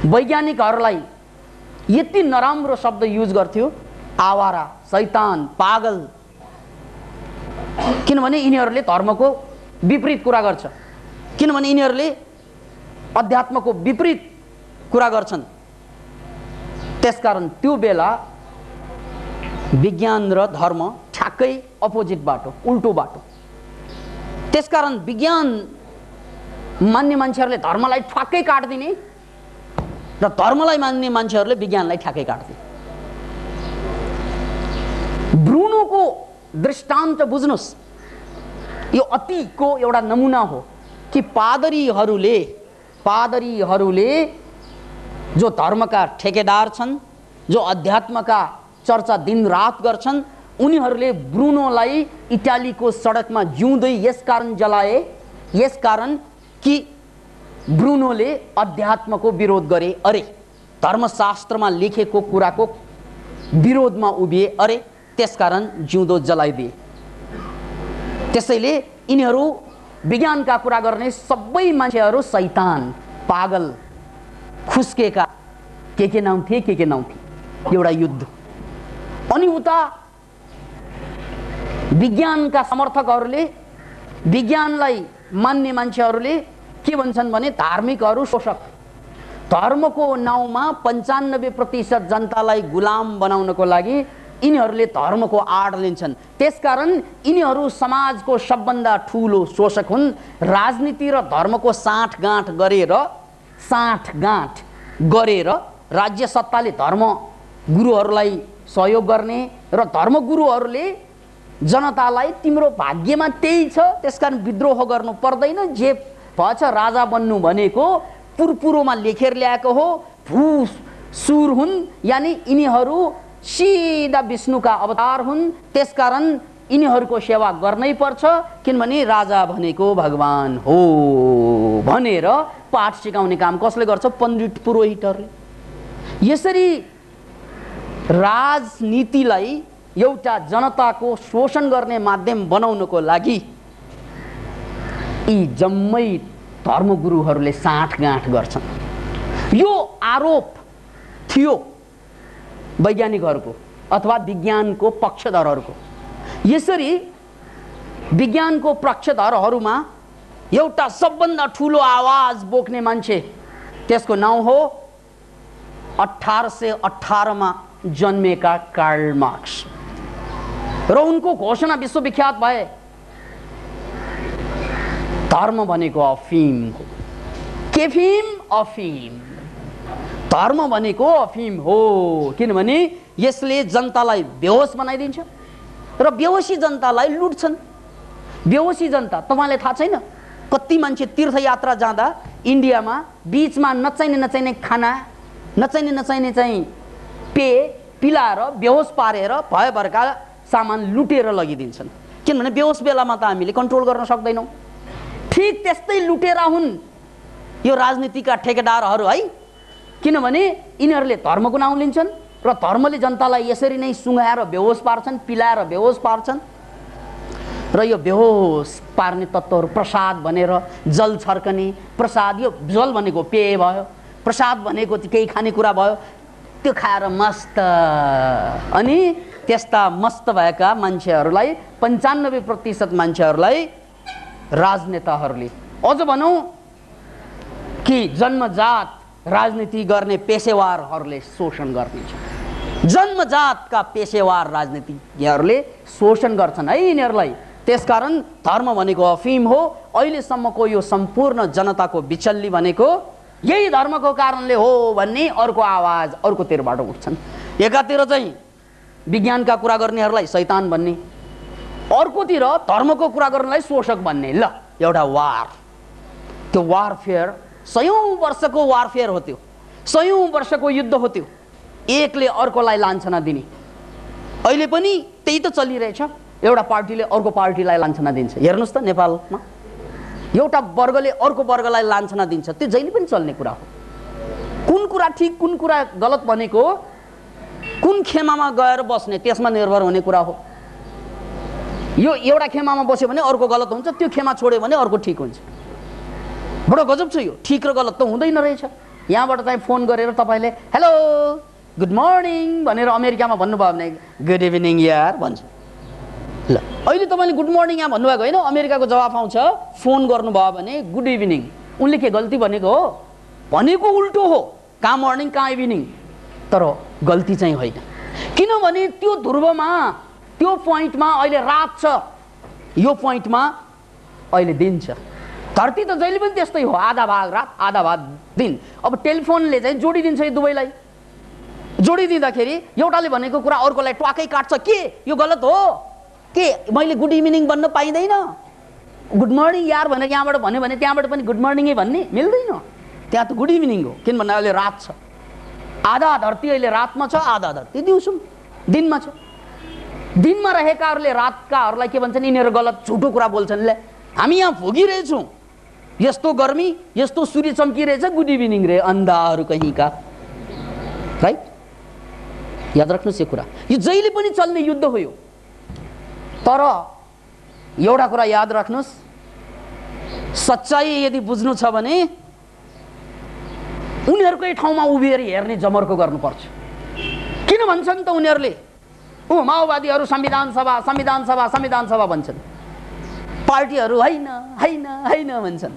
वैज्ञानिकहरूलाई यति नराम्रो शब्द युज गर्थ्यो, आवारा, शैतान, पागल, किनभने यिनीहरूले धर्मको विपरीत कुरा गर्छ, किनभने यिनीहरूले अध्यात्मको विपरीत कुरा गर्छन्। त्यसकारण त्यो बेला विज्ञान र धर्म ठ्याक्कै अपोजिट बाटो, उल्टो बाटो। त्यसकारण विज्ञान मान्ने मान्छेहरूले धर्मलाई ठ्याक्कै काट्दिने र धर्मलाई मान्ने मान्छेहरूले विज्ञानलाई ठ्याक्कै काट्दिने। ब्रुनोको दृष्टान्त बुझ्नुहोस्, यो अतिको एउटा नमुना हो कि पादरीहरूले जो धर्मका ठेकेदार छन्, जो अध्यात्मका चर्चा दिनरात गर्छन्, उनीहरूले ब्रुनोलाई इटालीको सडकमा जिउँदै यसकारण जलाए, यसकारण कि ब्रुनोले अध्यात्मको विरोध गरे। अरे धर्मशास्त्रमा लेखेको कुराको विरोधमा उभिए, अरे त्यसकारण जिउँदो जलाइदिए। त्यसैले यिनीहरू विज्ञानका कुरा गर्ने सबै मान्छेहरू शैतान, पागल, खुस्केका, के नाउँ थिए, के नाउँ थिए। एउटा युद्ध। अनि उता विज्ञानका समर्थकहरूले, विज्ञानलाई मान्ने मान्छेहरूले के भन्छन् भने धार्मिकहरू शोषक, धर्मको नाउँमा 95% जनतालाई गुलाम बनाउनको लागि यिनीहरूले धर्मको आड लिन्छन्। त्यसकारण यिनीहरू समाजको सबभन्दा ठुलो शोषक हुन्। राजनीति र धर्मको साँठगाँठ गरेर राज्य सत्ताले धर्म गुरुहरूलाई सहयोग गर्ने र धर्मगुरुहरूले जनतालाई तिम्रो भाग्यमा त्यही छ, त्यसकारण विद्रोह गर्नु पर्दैन, जे भएछ राजा बन्नु भनेको पुरपुरोमा लेखेर ल्याएको हो, भूसुर हुन्, यानि यिनीहरू सिधा विष्णुका अवतार हुन्। त्यसकारण यिनीहरूको सेवा गर्नै पर्छ, किनभने राजा भनेको भगवान हो। भनेर पाठ सिकाउने काम कसले गर्छ? पण्डित पुरोहितहरूले। यसरी राजनीतिलाई एउटा जनताको शोषण गर्ने माध्यम बनाउनको लागि यी जम्मै धर्मगुरुहरूले साँठगाँठ गर्छन्। यो आरोप थियो वैज्ञानिकहरूको अथवा विज्ञानको पक्षधरहरूको। यसरी विज्ञानको पक्षधरहरूमा एउटा सबभन्दा ठुलो आवाज बोक्ने मान्छे, त्यसको नाउँ हो 1818 मा जन्मेका कार्ल मार्क्स। र उनको घोषणा विश्वविख्यात भए, धर्म भनेको अफिम हो। के फिम? अफिम। धर्म भनेको अफिम हो, किनभने यसले जनतालाई बेहोस बनाइदिन्छ र बेहोसी जनतालाई लुट्छन्। बेहोसी जनता, तपाईलाई थाहा छैन कति मान्छे तीर्थयात्रा जाँदा इन्डियामा बीचमा नचाहिने खाना, नचाहिने चाहिँ पेय पिलाएर बेहोस पारेर भएभरका सामान लुटेर लगिदिन्छन्। किनभने बेहोस बेलामा त हामीले कन्ट्रोल गर्न सक्दैनौँ। ठीक त्यस्तै लुटेरा हुन् यो राजनीतिका ठेकेदारहरू है, किनभने यिनीहरूले धर्मको नाउँ लिन्छन् र धर्मले जनतालाई यसरी नै सुँघाएर बेहोस पार्छन्, पिलाएर बेहोस पार्छन्। र यो बेहोस पार्ने तत्त्वहरू प्रसाद भनेर जल छर्कने, प्रसाद, यो जल भनेको पेय भयो, प्रसाद भनेको केही खानेकुरा भयो, त्यो खाएर मस्त। अनि त्यस्ता मस्त भएका मान्छेहरूलाई 95% मान्छेहरूलाई राजनेताहरूले, अझ भनौँ कि जन्मजात राजनीति गर्ने पेशेवारहरूले शोषण गर्नेछ। जन्मजातका पेशेवार राजनीतिज्ञहरूले शोषण गर्छन् है यिनीहरूलाई। त्यसकारण धर्म भनेको अफिम हो। अहिलेसम्मको यो सम्पूर्ण जनताको बिचल्ली भनेको यही धर्मको कारणले हो भन्ने अर्को आवाज अर्कोतिरबाट उठ्छन्। एकातिर चाहिँ विज्ञानका कुरा गर्नेहरूलाई शैतान भन्ने, अर्कोतिर धर्मको कुरा गर्नेलाई शोषक भन्ने। ल, एउटा वार, त्यो वारफेयर 100औं वर्षको वारफेयर हो, त्यो 100औं वर्षको युद्ध हो, त्यो एकले अर्कोलाई लान्छना दिने। अहिले पनि त्यही त चलिरहेछ। एउटा पार्टीले अर्को पार्टीलाई लान्छना दिन्छ। हेर्नुहोस् त नेपालमा एउटा वर्गले अर्को वर्गलाई लान्छना दिन्छ, त्यो जहिले पनि चल्ने कुरा हो। कुन कुरा ठिक कुन कुरा गलत भनेको कुन खेमामा गएर बस्ने त्यसमा निर्भर हुने कुरा हो। यो एउटा खेमामा बस्यो भने अर्को गलत हुन्छ, त्यो खेमा छोड्यो भने अर्को ठिक हुन्छ। बडो गजब छ यो। ठिक र गलत त हुँदैन रहेछ। यहाँबाट चाहिँ फोन गरेर तपाईँले हेलो गुड मर्निङ भनेर अमेरिकामा भन्नुभयो भने गुड इभिनिङ यार भन्छ। ल, अहिले तपाईँले गुड मर्निङ यहाँ भन्नुभएको होइन, अमेरिकाको जवाफ आउँछ फोन गर्नुभयो भने गुड इभिनिङ। उनले के गल्ती भनेको हो? भनेको उल्टो हो, कहाँ मर्निङ कहाँ इभिनिङ, तर गल्ती चाहिँ होइन। किनभने त्यो ध्रुवमा, त्यो पोइन्टमा अहिले रात छ, यो पोइन्टमा अहिले दिन छ। धरती त जहिले पनि त्यस्तै हो, आधा भाग रात आधा भाग दिन। अब टेलिफोनले चाहिँ जोडिदिन्छ यो दुवैलाई। जोडिदिँदाखेरि एउटाले भनेको कुरा अर्कोलाई ट्वाकै काट्छ। के यो गलत हो? के मैले गुड इभिनिङ भन्न पाइँदैन? गुड मर्निङ यार भनेर यहाँबाट भन्यो भने त्यहाँबाट पनि गुड मर्निङै भन्ने मिल्दैन। त्यहाँ त गुड इभिनिङ हो, किनभने अहिले रात छ। आधा धरती अहिले रातमा छ, आधा धरती दिउँसो दिनमा छ। दिनमा रहेकाहरूले रातकाहरूलाई के भन्छन्? यिनीहरू गलत झुटो कुरा बोल्छन्। ले, हामी यहाँ भोगिरहेछौँ, यस्तो गर्मी, यस्तो सूर्य चम्किरहेछ, गुड इभिनिङ रे अन्धाहरू कहीँका। राइट? याद राख्नुहोस् यो कुरा। यो जहिले पनि चल्ने युद्ध हो यो। तर एउटा कुरा याद राख्नुहोस्, सच्चाई यदि बुझ्नु छ भने उनीहरूकै ठाउँमा उभिएर हेर्ने जमर्को गर्नुपर्छ। किन भन्छन् त उनीहरूले? माओवादीहरू संविधान सभा संविधान सभा संविधान सभा भन्छन्, पार्टीहरू होइन होइन होइन भन्छन्।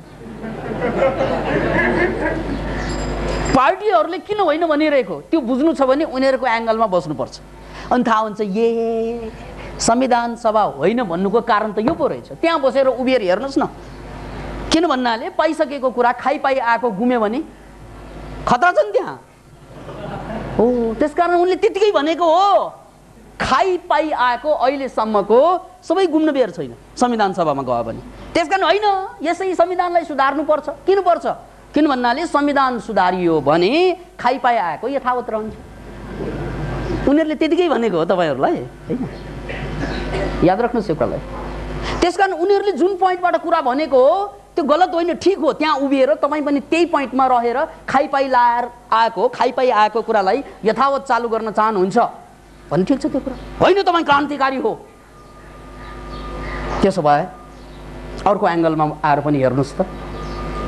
पार्टीहरूले किन होइन भनिरहेको त्यो बुझ्नु छ भने उनीहरूको एङ्गलमा बस्नुपर्छ। अनि थाहा हुन्छ ए संविधान सभा होइन भन्नुको कारण त यो पो रहेछ। त्यहाँ बसेर उभिएर हेर्नुहोस् न। किन भन्नाले पाइसकेको कुरा खाइपाइ आएको गुम्यो भने खतरा छ नि त्यहाँ। हो, त्यसकारण उनले त्यतिकै भनेको हो। खाइपाइ आएको अहिलेसम्मको सबै गुम्न बेर छैन संविधान सभामा गयो भने। त्यसकारण होइन, यसै संविधानलाई सुधार्नुपर्छ। किन पर्छ? किन भन्नाले संविधान सुधारियो भने खाइपाइ आएको यथावत रहन्छ। उनीहरूले त्यतिकै भनेको हो तपाईँहरूलाई, होइन? याद राख्नुहोस् यो कुरालाई। त्यसकारण उनीहरूले जुन पोइन्टबाट कुरा भनेको हो त्यो गलत होइन, ठिक हो। त्यहाँ उभिएर तपाईँ पनि त्यही पोइन्टमा रहेर खाइपाइ लाएर आएको खाइपाइ आएको कुरालाई यथावत चालु गर्न चाहनुहुन्छ भने ठिक छ, त्यो कुरा होइन, तपाईँ क्रान्तिकारी हो। त्यसो भए अर्को एङ्गलमा आएर पनि हेर्नुहोस् त,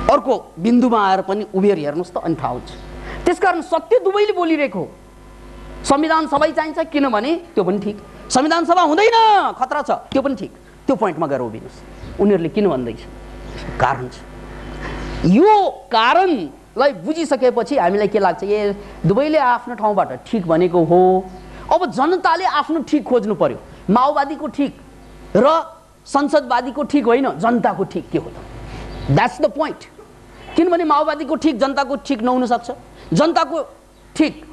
अर्को बिन्दुमा आएर पनि उभिएर हेर्नुहोस् त, अनि थाहा हुन्छ। त्यसकारण सत्य दुवैले बोलिरहेको हो। संविधान सबै चाहिन्छ किनभने त्यो पनि ठिक, संविधान सभा हुँदैन खतरा छ त्यो पनि ठिक। त्यो पोइन्टमा गएर उभिनुहोस्, उनीहरूले किन भन्दैछ, कारण छ। यो कारणलाई बुझिसकेपछि हामीलाई के लाग्छ, ए दुवैले आफ्नो ठाउँबाट ठिक भनेको हो। अब जनताले आफ्नो ठिक खोज्नु पर्यो। माओवादीको ठिक र संसदवादीको ठिक होइन, जनताको ठिक के हो त? That's the point. किनभने माओवादीको ठिक जनताको ठिक नहुन सक्छ, जनताको ठिक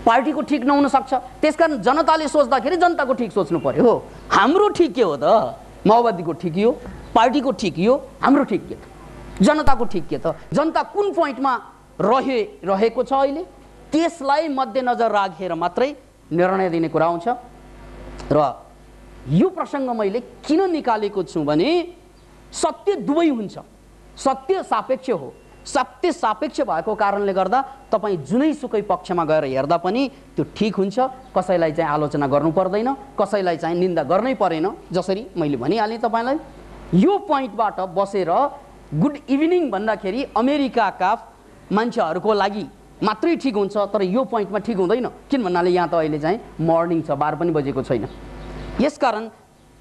पार्टीको ठिक नहुन सक्छ। त्यसकारण जनताले सोच्दाखेरि जनताको ठिक सोच्नु पर्यो। हो, हाम्रो ठिक के हो त? माओवादीको ठिक यो, पार्टीको ठिक यो, हाम्रो ठिक के त? जनताको ठिक के त? जनता कुन पोइन्टमा रहेको छ अहिले, त्यसलाई मध्यनजर राखेर मात्रै निर्णय दिने कुरा आउँछ। र यो प्रसङ्ग मैले किन निकालेको छु भने सत्य दुवै हुन्छ, सत्य सापेक्ष हो। सत्य सापेक्ष भएको कारणले गर्दा तपाईँ जुनैसुकै पक्षमा गएर हेर्दा पनि त्यो ठिक हुन्छ। कसैलाई चाहिँ आलोचना गर्नु पर्दैन, कसैलाई चाहिँ निन्दा गर्नै परेन। जसरी मैले भनिहालेँ तपाईँलाई, यो पोइन्टबाट बसेर गुड इभिनिङ भन्दाखेरि अमेरिकाका मान्छेहरूको लागि मात्रै ठिक हुन्छ, तर यो पोइन्टमा ठिक हुँदैन। किन भन्नाले यहाँ त अहिले चाहिँ मर्निङ छ, 12 पनि बजेको छैन। यसकारण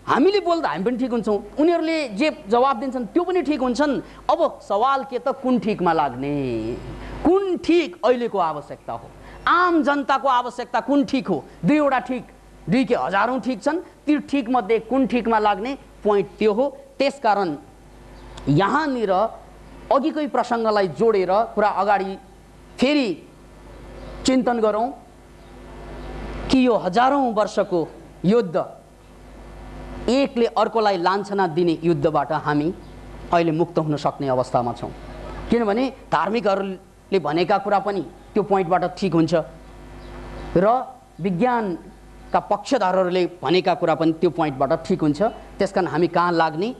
हामीले बोल्दा हामी पनि ठिक हुन्छौँ, उनीहरूले जे जवाब दिन्छन् त्यो पनि ठिक हुन्छन्। अब सवाल के त, कुन ठिकमा लाग्ने, कुन ठिक अहिलेको आवश्यकता हो, आम जनताको आवश्यकता कुन ठिक हो? दुईवटा ठिक, दुई के हजारौँ ठिक छन्, त्यो ठिक मध्ये कुन ठिकमा लाग्ने पोइन्ट त्यो हो। त्यसकारण यहाँनिर अघिकै प्रसङ्गलाई जोडेर कुरा अगाडि फेरि चिन्तन गरौँ कि यो हजारौँ वर्षको युद्ध, एकले अर्कोलाई लान्छना दिने युद्धबाट हामी अहिले मुक्त हुन सक्ने अवस्थामा छौँ। किनभने धार्मिकहरूले भनेका कुरा पनि त्यो पोइन्टबाट ठिक हुन्छ र विज्ञानका पक्षधरहरूले भनेका कुरा पनि त्यो पोइन्टबाट ठिक हुन्छ। त्यसकारण हामी कहाँ लाग्ने,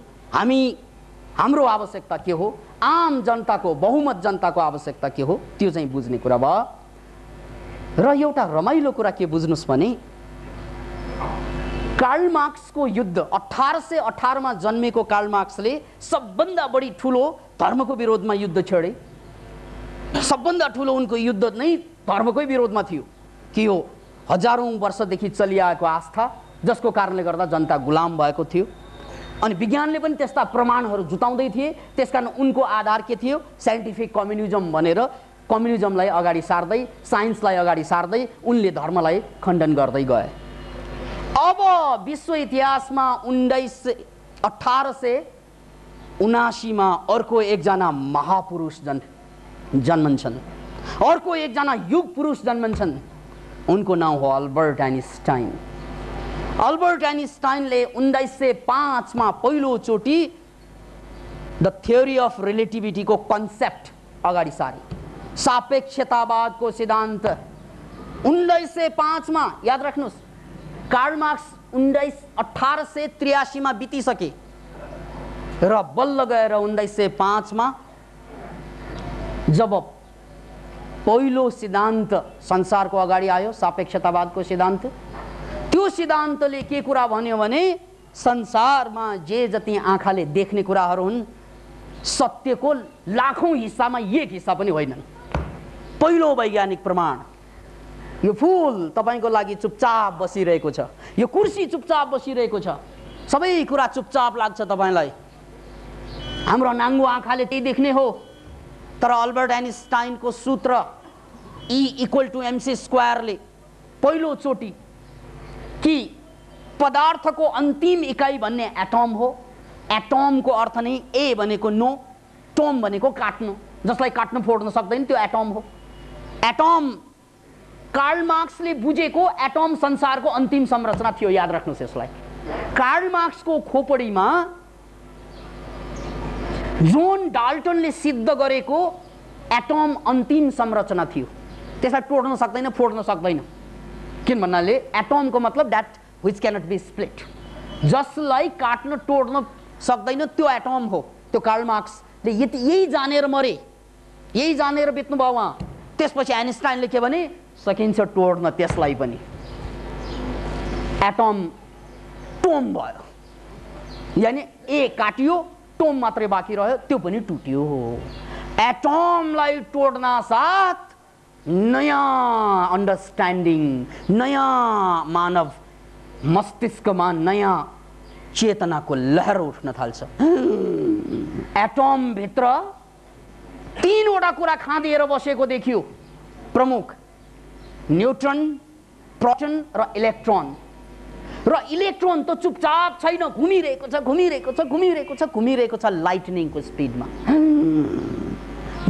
हाम्रो आवश्यकता के हो, आम जनताको, बहुमत जनताको आवश्यकता के हो, त्यो चाहिँ बुझ्ने कुरा भयो। र एउटा रमाइलो कुरा के बुझ्नुहोस् भने कार्ल मार्क्सको युद्ध, 1818 मा जन्मेको कार्ल मार्क्सले सबभन्दा बढी ठुलो धर्मको विरोधमा युद्ध छेडे। सबभन्दा ठुलो उनको युद्ध नै धर्मकै विरोधमा थियो कि यो हजारौँ वर्षदेखि चलिआएको आस्था जसको कारणले गर्दा जनता गुलाम भएको थियो। अनि विज्ञानले पनि त्यस्ता प्रमाणहरू जुटाउँदै थिए। त्यसकारण उनको आधार के थियो, साइन्टिफिक कम्युनिजम भनेर कम्युनिजमलाई अगाडि सार्दै, साइन्सलाई अगाडि सार्दै उनले धर्मलाई खण्डन गर्दै गए। अब विश्व इतिहासमा 1879 मा अर्को एकजना महापुरुष जन्मन्छन्, अर्को एकजना युग पुरुष जन्मन्छन्। उनको नाम हो अल्बर्ट आइन्स्टाइन। अल्बर्ट आइन्स्टाइनले 1905 मा पहिलोचोटि द थ्योरी अफ रिलेटिभिटीको कन्सेप्ट अगाडि सारे, सापेक्षतावादको सिद्धान्त। 1905 मा याद राख्नुहोस्, कार्ल मार्क्स 1883 मा बितिसके र बल्ल गएर 1905 मा जब पहिलो सिद्धान्त संसारको अगाडि आयो, सापेक्षतावादको सिद्धान्त, त्यो सिद्धान्तले के कुरा भन्यो भने संसारमा जे जति आँखाले देख्ने कुराहरू हुन् सत्यको लाखौं हिस्सामा एक हिस्सा पनि होइनन्। पहिलो वैज्ञानिक प्रमाण। यो फूल तपाईको लागि चुपचाप बसिरहेको छ, यो कुर्सी चुपचाप बसिरहेको छ, सबै कुरा चुपचाप लाग्छ तपाईलाई, हाम्रो नाङ्गो आँखाले त्यही देख्ने हो। तर अल्बर्ट आइन्स्टाइनको सूत्र E=mc² ले पहिलो चोटी कि पदार्थको अन्तिम इकाइ भन्ने एटम हो। एटमको अर्थ नै ए भनेको नो, टोम भनेको काट्नु, जसलाई काट्न फोड्न सक्दैन त्यो एटम हो। एटम कार्ल मार्क्सले बुझेको एटम संसारको अन्तिम संरचना थियो, याद राख्नुहोस् यसलाई। कार्ल मार्क्सको खोपडीमा जोन डाल्टनले सिद्ध गरेको एटम अन्तिम संरचना थियो। त्यसलाई तोड्न सक्दैन, फोड्न सक्दैन। किन भन्नाले एटमको मतलब that which cannot be split, जसलाई काट्न तोड्न सक्दैन त्यो एटम हो। त्यो कार्ल मार्क्सले आइन्स्टाइनले यही जानेर मरे, यही जानेर बित्नुभयो उहाँ। त्यसपछि आइन्स्टाइनले के भने, सकिन्छ तोड्न त्यसलाई पनि। एटम टोम भयो, यानी ए काटियो, टोम मात्रै बाँकी रह्यो, त्यो पनि टुट्यो। एटमलाई तोड्न साथ नयाँ अन्डरस्ट्यान्डिङ, नयाँ मानव मस्तिष्कमा नयाँ चेतनाको लहर उठ्न थाल्छ। एटम भित्र 3वटा कुरा खाँदिएर बसेको देखियो प्रमुख, न्युट्रन, प्रोटन र इलेक्ट्रोन। र इलेक्ट्रोन त चुपचाप छैन, घुमिरहेको छ, घुमिरहेको छ, घुमिरहेको छ, घुमिरहेको छ लाइटनिङको स्पिडमा।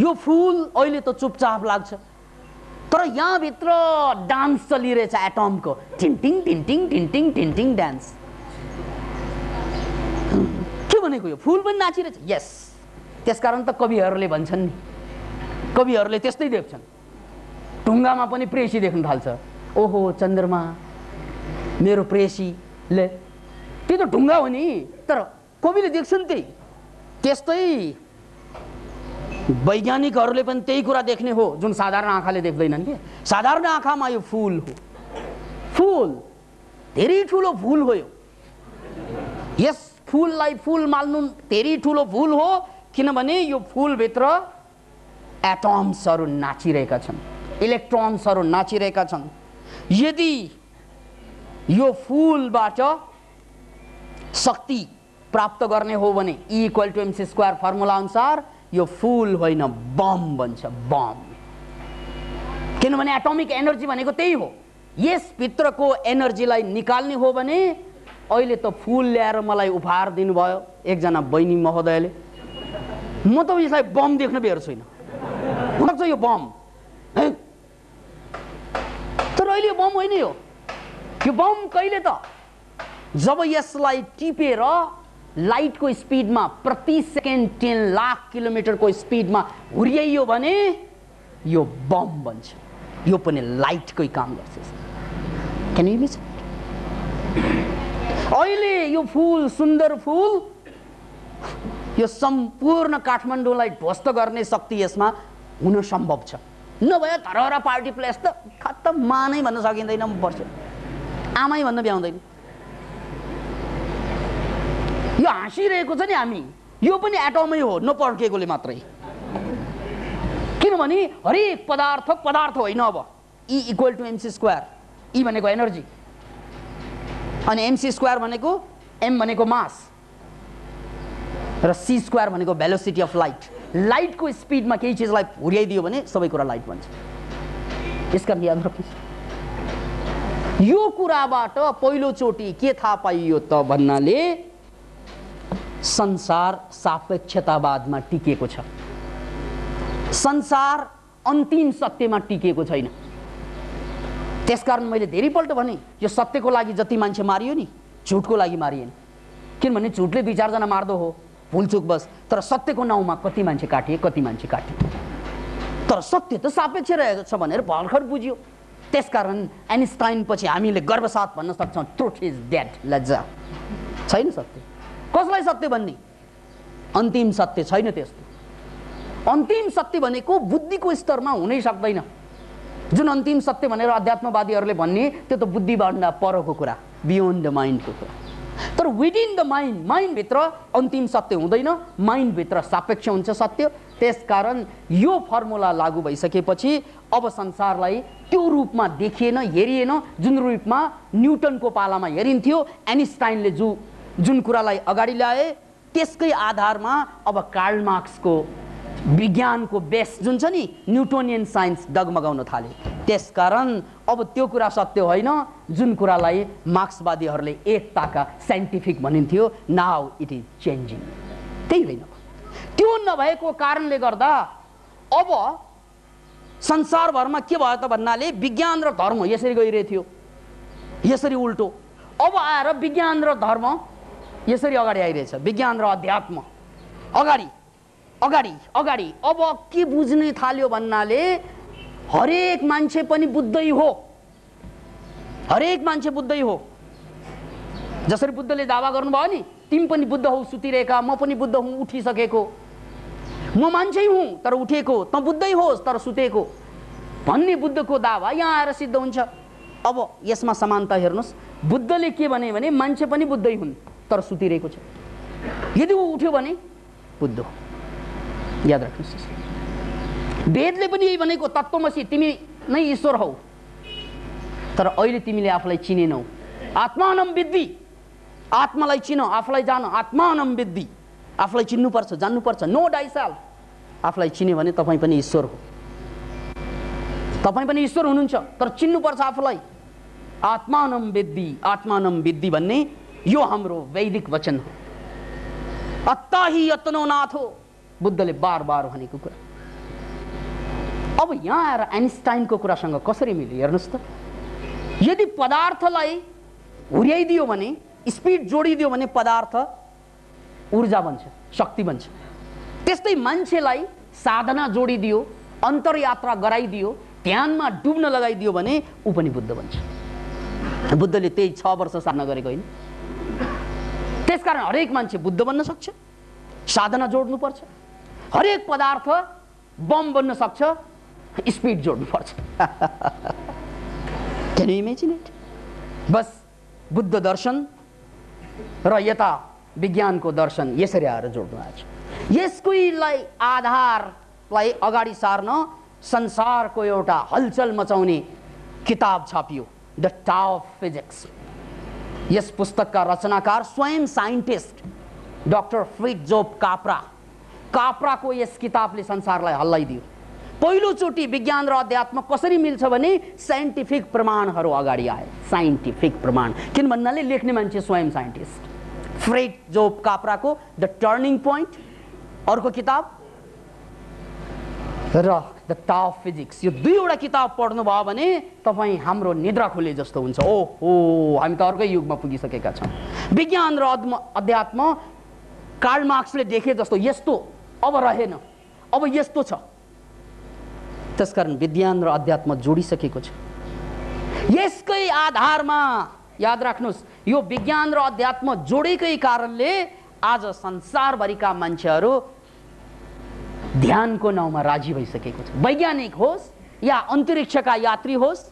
यो फुल अहिले त चुपचाप लाग्छ, तर यहाँ भित्र डान्स चलिरहेछ एटमको, टिन्टिङ टिन्टिङ टिन्टिङ टिन्टिङ डान्स। के भनेको, यो फुल पनि नाचिरहेछ। यस, त्यसकारण त कविहरूले भन्छन् नि, कविहरूले त्यस्तै देख्छन्। ढुङ्गामा पनि प्रेसी देख्न थाल्छ। ओहो चन्द्रमा मेरो प्रेसीले, त्यो त ढुङ्गा हो नि, तर कविले देख्छन् त्यही। त्यस्तै वैज्ञानिकहरूले पनि त्यही कुरा देख्ने हो जुन साधारण आँखाले देख्दैनन् के। साधारण आँखामा यो फुल हो, फुल धेरै ठुलो फुल हो यो। यस फुललाई फुल मान्नु धेरै ठुलो फुल हो, किनभने यो फुलभित्र एटम्सहरू नाचिरहेका छन्, इलेक्ट्रोन्सहरू नाचिरहेका छन्। यदि यो फुलबाट शक्ति प्राप्त गर्ने हो भने E = mc² फर्मुला अनुसार यो फुल होइन बम बन्छ, बम। किनभने एटोमिक एनर्जी भनेको त्यही हो। यस भित्रको एनर्जीलाई निकाल्ने हो भने अहिले त फुल ल्याएर मलाई उपहार दिनुभयो एकजना बहिनी महोदयले, म त यसलाई बम देख्न बेर छैन, लाग्छ यो बम। तर अहिले यो बम होइन, यो बम कहिले त जब यसलाई टिपेर लाइटको स्पिडमा प्रति सेकेन्ड 10 लाख किलोमिटरको स्पिडमा हुर्याइयो भने यो बम बन्छ। यो पनि लाइटकै काम गर्छ। Can you imagine? अहिले यो फुल, सुन्दर फुल, यो सम्पूर्ण काठमाडौँलाई ध्वस्त गर्ने शक्ति यसमा हुन सम्भव छ। नभए धरहरा पार्टी प्लेस त खत्तम, मानै भन्न सकिँदैन, पर्छ आमै भन्न भ्याउँदैन। यो हाँसिरहेको छ नि हामी, यो पनि एटमै हो, नपड्केकोले मात्रै। किनभने हरेक पदार्थ पदार्थ होइन। अब E = mc², E भनेको एनर्जी, अनि mc² भनेको, m भनेको मास र c² भनेको भेलोसिटी अफ लाइट। लाइटको स्पिडमा केही चिजलाई हुर्याइदियो भने सबै कुरा लाइट बन्छ। यसका याद राख्नुहोस्। यो कुराबाट पहिलोचोटि के थाहा पाइयो त भन्नाले संसार सापेक्षतावादमा टिकेको छ। संसार अन्तिम सत्यमा टिकेको छैन। त्यसकारण मैले धेरैपल्ट भने यो सत्यको लागि जति मान्छे मारियो नि, झुटको लागि मारिएन। किनभने झुटले 2-4 जना मार्दो हो, भुलचुक बस, तर सत्यको नाउँमा कति मान्छे काटिए, कति मान्छे काटिए। तर सत्य त सापेक्ष रहेको छ भनेर भर्खर बुझियो। त्यसकारण आइन्स्टाइन पछि हामीले गर्वसाथ भन्न सक्छौँ, ट्रुथ इज डेड। लज्जा छैन सत्य। कसलाई सत्य भन्ने? अन्तिम सत्य छैन त्यस्तो। अन्तिम सत्य भनेको बुद्धिको स्तरमा हुनै सक्दैन। जुन अन्तिम सत्य भनेर अध्यात्मवादीहरूले भन्ने त्यो त बुद्धिभन्दा परको कुरा, बियोन्ड द माइन्डको कुरा। तर विदिन द माइन्ड, माइन्डभित्र अन्तिम सत्य हुँदैन, माइन्डभित्र सापेक्ष हुन्छ सत्य। त्यसकारण यो फर्मुला लागू भइसकेपछि अब संसारलाई त्यो रूपमा देखिएन, हेरिएन जुन रूपमा न्युटनको पालामा हेरिन्थ्यो। आइन्स्टाइनले जुन कुरालाई अगाडि ल्याए त्यसकै आधारमा अब कार्ल मार्क्सको विज्ञानको बेस जुन छ नि, न्युटोनियन साइन्स डगमगाउन थाल्यो। त्यसकारण अब त्यो कुरा सत्य होइन जुन कुरालाई मार्क्सवादीहरूले एकताका साइन्टिफिक भनिन्थ्यो, नाउ इट इज चेन्जिङ। त्यही होइन, त्यो नभएको कारणले गर्दा अब संसारभरमा के भयो त भन्नाले विज्ञान र धर्म यसरी गइरहेथ्यो, यसरी उल्टो। अब आएर विज्ञान र धर्म यसरी अगाडि आइरहेछ, विज्ञान र अध्यात्म अगाडि अगाडि अगाडि। अब के बुझ्ने थाल्यो भन्नाले हरेक मान्छे पनि बुद्धै हो, हरेक मान्छे बुद्धै हो। जसरी बुद्धले दावा गर्नुभयो नि, तिमी पनि बुद्ध हौ सुतिरहेका, म पनि बुद्ध हुँ उठिसकेको। म मान्छे हुँ तर उठेको, त बुद्धै होस् तर सुतेको भन्ने बुद्धको दावा यहाँ आएर सिद्ध हुन्छ। अब यसमा समानता हेर्नुहोस्, बुद्धले के भने मान्छे पनि बुद्धै हुन् तर सुतिरहेको छ। यदि ऊ उठ्यो भने बुद्ध हो, याद राख्नुहोस्। वेदले पनि यही भनेको, तत्त्वमसि तिमी नै ईश्वर हौ, तर अहिले तिमीले आफूलाई चिनेनौ। आत्मानं विद्धि, आत्मालाई चिन, आफूलाई जान। आत्मानं विद्धि, आफूलाई चिन्नुपर्छ, जान्नुपर्छ। नो डाइसेल्फ, आफूलाई चिन्यो भने तपाईँ पनि ईश्वर हो। तपाईँ पनि ईश्वर हुनुहुन्छ तर चिन्नुपर्छ आफूलाई। आत्मानं विद्धि, आत्मानं विद्धि भन्ने यो हाम्रो वैदिक वचन हो। अत्ताहि यत्नो नाथो, बुद्धले बार बार भनेको कुरा। अब यहाँ आएर आइन्स्टाइनको कुरासँग कसरी मिल्यो हेर्नुहोस् त। यदि पदार्थलाई हुर्याइदियो भने, स्पिड जोडिदियो भने पदार्थ ऊर्जा बन्छ, शक्ति बन्छ। त्यस्तै मान्छेलाई साधना जोडिदियो, अन्तरयात्रा गराइदियो, ध्यानमा डुब्न लगाइदियो भने ऊ पनि बुद्ध बन्छ। बुद्धले त्यही 6 वर्ष साधना गरेको होइन। त्यसकारण हरेक मान्छे बुद्ध बन्न सक्छ, साधना जोड्नुपर्छ। हरेक पदार्थ बम बन्न सक्छ, स्पिड जोड्नुपर्छ। Can you imagine it? बस बुद्ध दर्शन र यता विज्ञानको दर्शन यसरी आएर जोड्नु आएको छ। यसकैलाई आधारलाई अगाडि सार्न संसारको एउटा हलचल मचाउने किताब छापियो, द टाओ अफ फिजिक्स। यस पुस्तकका रचनाकार स्वयं साइन्टिस्ट डाक्टर फ्रिट्जोफ काप्राको यस किताबले संसारलाई हल्लाइदियो। पहिलोचोटि विज्ञान र अध्यात्म कसरी मिल्छ भने साइन्टिफिक प्रमाणहरू अगाडि आए। साइन्टिफिक प्रमाण, किन भन्नाले लेख्ने मान्छे स्वयं साइन्टिस्ट फ्रिट्जोफ काप्राको द टर्निङ पोइन्ट अर्को किताब र द टाओ अफ फिजिक्स। यो दुईवटा किताब पढ्नुभयो भने तपाईँ हाम्रो निद्रा खुले जस्तो हुन्छ। ओहो, हामी त अर्कै युगमा पुगिसकेका छौँ। विज्ञान र अध्यात्म कार्ल मार्क्सले देखे जस्तो यस्तो अब रहेन, अब यस्तो छ। त्यसकारण विज्ञान र अध्यात्म जोडिसकेको छ। यसकै आधारमा याद राख्नुहोस्, यो विज्ञान र अध्यात्म जोडेकै कारणले आज संसारभरिका मान्छेहरू ध्यानको नाउँमा राजी भइसकेको छ। वैज्ञानिक होस् या अन्तरिक्षका यात्री होस्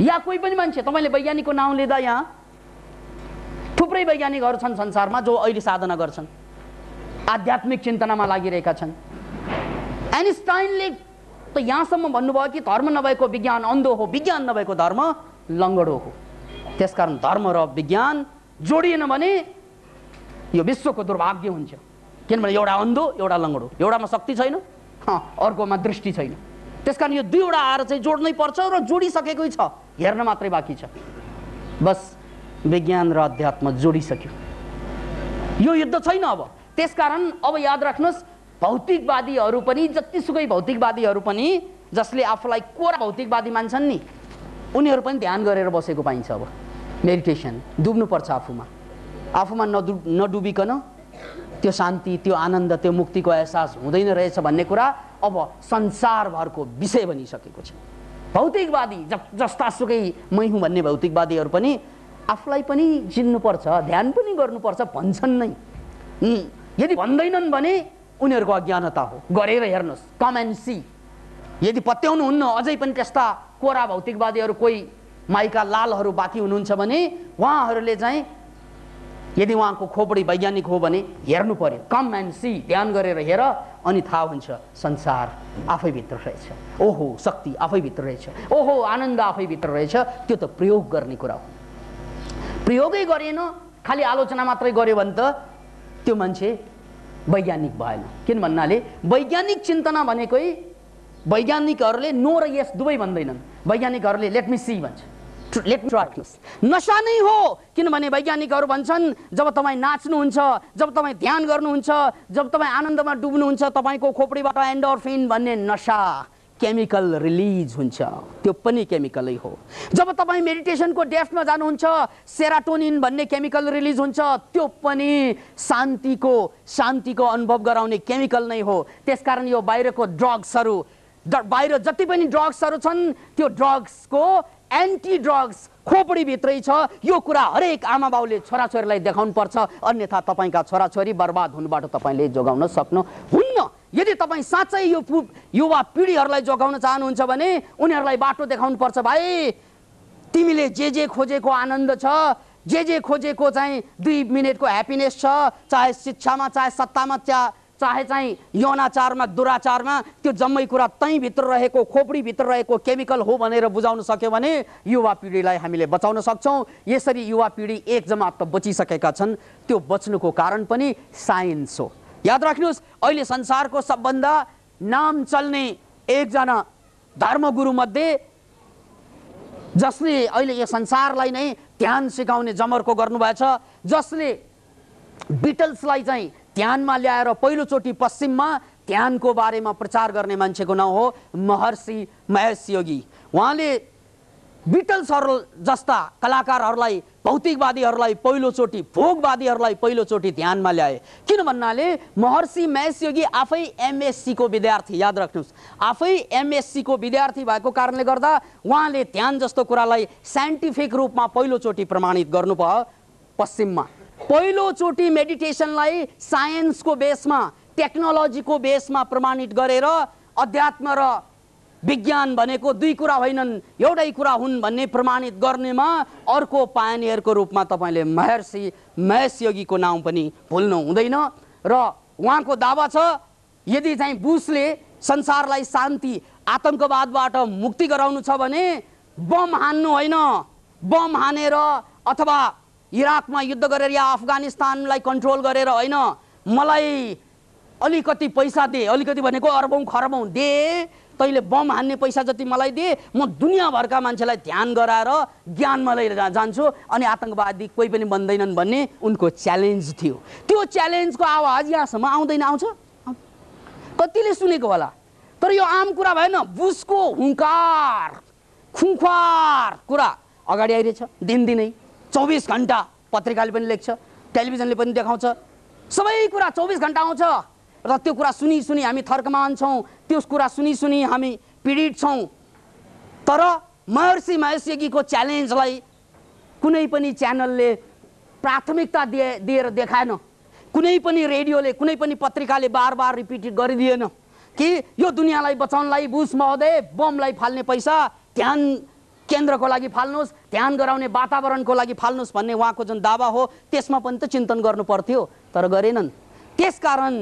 या कोही पनि मान्छे, तपाईँले वैज्ञानिकको नाउँ लिँदा यहाँ थुप्रै वैज्ञानिकहरू छन् संसारमा जो अहिले साधना गर्छन्, आध्यात्मिक चिन्तनामा लागिरहेका छन्। आइन्स्टाइनले त यहाँसम्म भन्नुभयो कि धर्म नभएको विज्ञान अन्धो हो, विज्ञान नभएको धर्म लङ्गडो हो। त्यसकारण धर्म र विज्ञान जोडिएन भने यो विश्वको दुर्भाग्य हुन्छ। किनभने एउटा अन्धो, एउटा लङ्गडो, एउटामा शक्ति छैन, अर्कोमा दृष्टि छैन। त्यसकारण यो दुईवटा आएर चाहिँ जोड्नै पर्छ र जोडिसकेकै छ, हेर्न मात्रै बाँकी छ। बस विज्ञान र अध्यात्म जोडिसक्यो, यो युद्ध छैन अब। त्यसकारण अब याद राख्नुहोस्, भौतिकवादीहरू पनि, जतिसुकै भौतिकवादीहरू पनि जसले आफूलाई कोरा भौतिकवादी मान्छन् नि, उनीहरू पनि ध्यान गरेर बसेको पाइन्छ। अब मेडिटेसन, डुब्नुपर्छ आफूमा नडुबिकन त्यो शान्ति, त्यो आनन्द, त्यो मुक्तिको एहसास हुँदैन रहेछ भन्ने कुरा अब संसारभरको विषय बनिसकेको छ। भौतिकवादी जस्तासुकै मै हुँ भन्ने भौतिकवादीहरू पनि आफूलाई पनि चिन्नुपर्छ, ध्यान पनि गर्नुपर्छ भन्छन् नै। यदि भन्दैनन् भने उनीहरूको अज्ञानता हो। गरेर हेर्नुहोस्, कम एन्ड सी। यदि पत्याउनुहुन्न अझै पनि त्यस्ता कोरा भौतिकवादीहरू कोही माइका लालहरू बाँकी हुनुहुन्छ भने उहाँहरूले चाहिँ, यदि उहाँको खोपडी वैज्ञानिक हो भने हेर्नु पर्यो। कम एन्ड सी, ध्यान गरेर हेर, अनि थाहा हुन्छ संसार आफैभित्र रहेछ। ओहो, शक्ति आफैभित्र रहेछ। ओहो, आनन्द आफैभित्र रहेछ। त्यो त प्रयोग गर्ने कुरा हो। प्रयोगै गरेन, खालि आलोचना मात्रै गर्यो भने त त्यो मान्छे वैज्ञानिक भएन। किन भन्नाले वैज्ञानिक चिन्तना भनेकै वैज्ञानिकहरूले नो र यस दुवै भन्दैनन्। वैज्ञानिकहरूले लेट मी सी भन्छ, लेट मी ट्राई। नशा नै हो, किनभने वैज्ञानिकहरू भन्छन् जब तपाईँ नाच्नुहुन्छ, जब तपाईँ ध्यान गर्नुहुन्छ, जब तपाईँ आनन्दमा डुब्नुहुन्छ, तपाईँको खोपडीबाट एन्डोर्फिन भन्ने नशा केमिकल रिलिज हुन्छ, त्यो पनि केमिकलै हो। जब तपाईँ मेडिटेसनको डेप्थमा जानुहुन्छ, सेरोटोनिन भन्ने केमिकल रिलिज हुन्छ, त्यो पनि शान्तिको अनुभव गराउने केमिकल नै हो। त्यसकारण यो बाहिरको ड्रग्सहरू, बाहिर जति पनि ड्रग्सहरू छन्, त्यो ड्रग्सको एन्टी ड्रग्स खोपडीभित्रै छ। यो कुरा हरेक आमा बाउले छोराछोरीलाई देखाउनु पर्छ, अन्यथा तपाईँका छोराछोरी बर्बाद हुनुबाट तपाईँले जोगाउन सक्नुहुन्न। यदि तपाईँ साँच्चै यो युवा पिँढीहरूलाई जोगाउन चाहनुहुन्छ भने उनीहरूलाई बाटो देखाउनु पर्छ। भाइ तिमीले जे खोजेको आनन्द छ, जे खोजेको चाहिँ 2 मिनेटको ह्याप्पिनेस छ, चाहे शिक्षामा, चाहे सत्तामा, चाहे चाहिँ यौनाचारमा, दुराचारमा, त्यो जम्मै कुरा भित्र रहेको, खोपडीभित्र रहेको केमिकल हो भनेर बुझाउन सक्यो भने युवा पिँढीलाई हामीले बचाउन सक्छौँ। यसरी युवा पिँढी एक जमात त बचिसकेका छन्, त्यो बच्नुको कारण पनि साइन्स हो। याद राख्नुहोस्, अहिले संसारको सबभन्दा नाम चल्ने एकजना धर्मगुरु मध्ये, जसले अहिले यो संसारलाई नै ध्यान सिकाउने जमर्को गर्नुभएछ, जसले बिटल्सलाई चाहिँ ध्यानमा ल्याएर पहिलोचोटि पश्चिममा ध्यानको बारेमा प्रचार गर्ने मान्छेको नाउँ हो महर्षि महेश योगी। उहाँले बिटल्सहरू जस्ता कलाकारहरूलाई, भौतिकवादीहरूलाई पहिलोचोटि, भोगवादीहरूलाई पहिलोचोटि ध्यानमा ल्याए। किन भन्नाले महर्षि महेश योगी आफै एमएससी को विद्यार्थी, याद राख्नुहोस्, आफै एमएससी को विद्यार्थी भएको कारणले गर्दा उहाँले ध्यान जस्तो कुरालाई साइन्टिफिक रूपमा पहिलोचोटि प्रमाणित गर्नुभयो पश्चिममा। पहिलोचोटि मेडिटेसनलाई साइन्सको बेसमा, टेक्नोलोजीको बेसमा प्रमाणित गरेर अध्यात्म र विज्ञान भनेको दुई कुरा होइनन्, एउटै कुरा हुन् भन्ने प्रमाणित गर्नेमा अर्को पायनियरको रूपमा तपाईँले महर्षि महेश योगीको नाउँ पनि भुल्नु हुँदैन। र उहाँको दावा छ, यदि चाहिँ बुसले संसारलाई शान्ति, आतंकवादबाट मुक्ति गराउनु छ भने बम हान्नु होइन, बम हानेर अथवा इराकमा युद्ध गरेर या अफगानिस्तानलाई कन्ट्रोल गरेर होइन, मलाई अलिकति पैसा दे, अलिकति भनेको अरबौं खरबौं दे, तैले बम हान्ने पैसा जति मलाई दे, म दुनियाँभरका मान्छेलाई ध्यान गराएर ज्ञानमा लिएर जान्छु अनि आतंकवादी कोही पनि बन्दैनन् भन्ने उनको च्यालेन्ज थियो। त्यो च्यालेन्जको आवाज यहाँसम्म आउँदैन? आउँछ? कतिले सुनेको होला, तर यो आम कुरा भएन। बुसको हुङ्कार, खुङखार कुरा अगाडि आइरहेछ दिनदिनै, 24 घण्टा पत्रिकाले पनि लेख्छ, टेलिभिजनले पनि देखाउँछ, सबै कुरा 24 घण्टा आउँछ। र त्यो कुरा सुनी सुनी हामी थर्कमान छौँ, त्यो कुरा सुनी सुनी हामी पीडित छौँ। तर महर्षि महेश योगीको च्यालेन्जलाई कुनै पनि च्यानलले प्राथमिकता दिएर देखाएन, कुनै पनि रेडियोले, कुनै पनि पत्रिकाले बार बार रिपिट गरिदिएन कि यो दुनियाँलाई बचाउनलाई बुश महोदय बमलाई फाल्ने पैसा ध्यान केन्द्रको लागि फाल्नुहोस्, ध्यान गराउने वातावरणको लागि फाल्नुहोस् भन्ने उहाँको जुन दावा हो, त्यसमा पनि त चिन्तन गर्नु पर्थ्यो, तर गरेनन्। त्यसकारण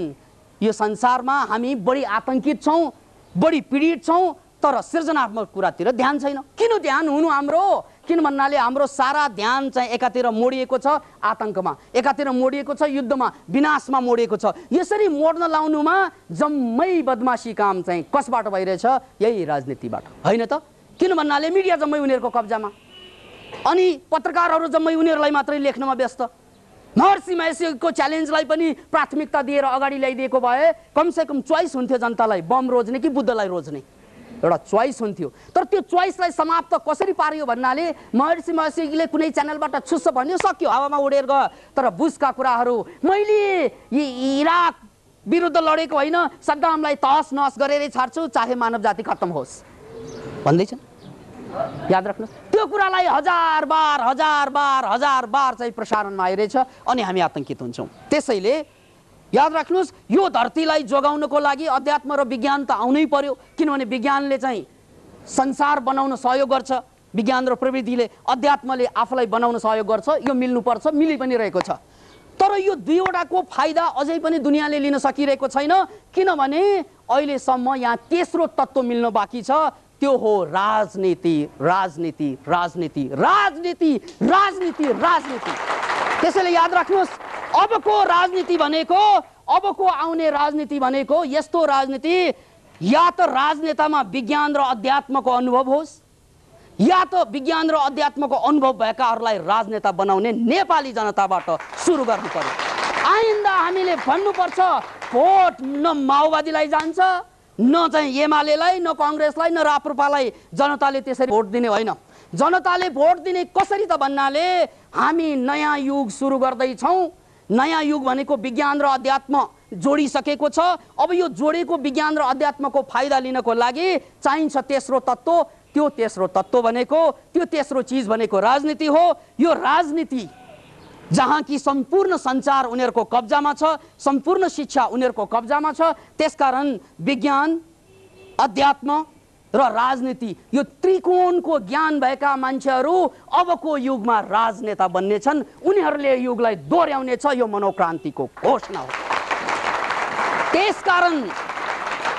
यो संसारमा हामी बढी आतंकित छौँ, बढी पीडित छौँ, तर सृजनात्मक कुरातिर ध्यान छैन। किन ध्यान हुनु हाम्रो? किन भन्नाले हाम्रो सारा ध्यान चाहिँ एकातिर मोडिएको छ आतंकमा, एकातिर मोडिएको छ युद्धमा, विनाशमा मोडिएको छ। यसरी मोड्न लाउनुमा जम्मै बदमाशी काम चाहिँ कसबाट भइरहेछ? यही राजनीतिबाट, होइन त? किन भन्नाले मिडिया जम्मै उनीहरूको कब्जामा, अनि पत्रकारहरू जम्मै उनीहरूलाई मात्रै लेख्नमा व्यस्त। महर्षि महेश योगीको च्यालेन्जलाई पनि प्राथमिकता दिएर अगाडि ल्याइदिएको भए कमसेकम चोइस हुन्थ्यो जनतालाई, बम रोज्ने कि बुद्धलाई रोज्ने, एउटा चोइस हुन्थ्यो। तर त्यो चोइसलाई समाप्त कसरी पारियो भन्नाले महर्षि महेश योगीले कुनै च्यानलबाट छुस्स भन्यो, सक्यो, हावामा उडेर गयो। तर बुसका कुराहरू, मैले इराक विरुद्ध लडेको होइन, सद्दामलाई तहस नहस गरेरै छाड्छु, चाहे मानव जाति खत्तम होस् भन्दैछन्। याद राख्नुहोस्, त्यो कुरालाई हजार बार चाहिँ प्रसारणमा आइरहेछ अनि हामी आतंकित हुन्छौँ। त्यसैले याद राख्नुहोस्, यो धरतीलाई जोगाउनको लागि अध्यात्म र विज्ञान त आउनै पर्यो, किनभने विज्ञानले चाहिँ संसार बनाउन सहयोग गर्छ, विज्ञान र प्रविधिले, अध्यात्मले आफूलाई बनाउन सहयोग गर्छ। यो मिल्नुपर्छ, मिलि पनि रहेको छ। तर यो दुईवटाको फाइदा अझै पनि दुनियाँले लिन सकिरहेको छैन, किनभने अहिलेसम्म यहाँ तेस्रो तत्त्व मिल्न बाँकी छ, त्यो हो राजनीति, राजनीति, राजनीति, राजनीति, राजनीति, राजनीति। त्यसैले याद राख्नुहोस्, अबको राजनीति भनेको, अबको आउने राजनीति भनेको यस्तो राजनीति, या त राजनेतामा विज्ञान र अध्यात्मको अनुभव होस्, या त विज्ञान र अध्यात्मको अनुभव भएकाहरूलाई राजनेता बनाउने नेपाली जनताबाट सुरु गर्नु पर्यो। आइन्दा हामीले भन्नुपर्छ, भोट न माओवादीलाई जान्छ, न चाहिँ एमालेलाई, न कांग्रेसलाई, न राप्रपालाई जनताले त्यसरी भोट दिने होइन। जनताले भोट दिने कसरी त भन्नाले हामी नयाँ युग सुरु गर्दैछौँ। नयाँ युग भनेको विज्ञान र अध्यात्म जोडिसकेको छ। अब यो जोडेको विज्ञान र अध्यात्मको फाइदा लिनको लागि चाहिन्छ तेस्रो तत्त्व त्यो तेस्रो तत्त्व भनेको, त्यो तेस्रो चिज भनेको राजनीति हो। यो राजनीति जहाँ कि सम्पूर्ण संचार उनीहरूको कब्जामा छ, सम्पूर्ण शिक्षा उनीहरूको कब्जामा छ, त्यसकारण विज्ञान, अध्यात्म र राजनीति यो त्रिकोणको ज्ञान भएका मान्छेहरू अबको युगमा राजनेता बन्नेछन्। उनीहरूले युगलाई दोहोर्याउने छ, यो मनोक्रान्तिको घोषणा हो। त्यसकारण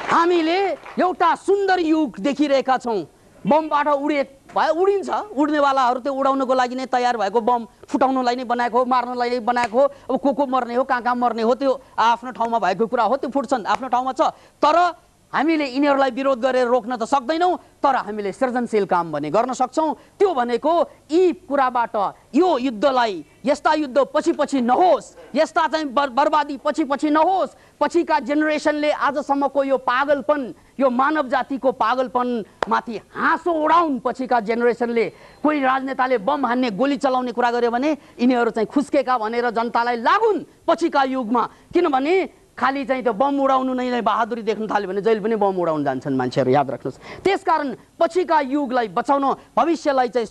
हामीले एउटा सुन्दर युग देखिरहेका छौँ। बमबाट उडिन्छ, उड्नेवालाहरू त्यो उडाउनको लागि नै तयार भएको, बम फुटाउनलाई नै बनाएको हो, मार्नलाई नै बनाएको हो। अब को मर्ने हो, कहाँ मर्ने हो, त्यो आफ्नो ठाउँमा भएको कुरा हो, त्यो फुट्छन्, आफ्नो ठाउँमा छ। तर हामीले यिनीहरूलाई विरोध गरेर रोक्न त सक्दैनौँ, तर हामीले सृजनशील काम भने गर्न सक्छौँ। त्यो भनेको यी कुराबाट यो युद्धलाई, यस्ता युद्ध पछि नहोस्, यस्ता चाहिँ बर्बादी पछि नहोस्। पछिका जेनेरेसनले आजसम्मको यो पागलपन, यो मानव जातिको पागलपन माथि हाँसो उडाउन्। पछिका जेनेरेसनले कोही राजनेताले बम हान्ने, गोली चलाउने कुरा गर्यो भने यिनीहरू चाहिँ खुस्केका भनेर जनतालाई लागुन् पछिका युगमा। किनभने खाली चाहिँ त्यो बम उडाउनु नै बहादुरी देख्न थाल्यो भने जहिले पनि बम उडाउन जान्छन् मान्छेहरू, याद राख्नुहोस्। त्यसकारण पछिका युगलाई बचाउन, भविष्यलाई चाहिँ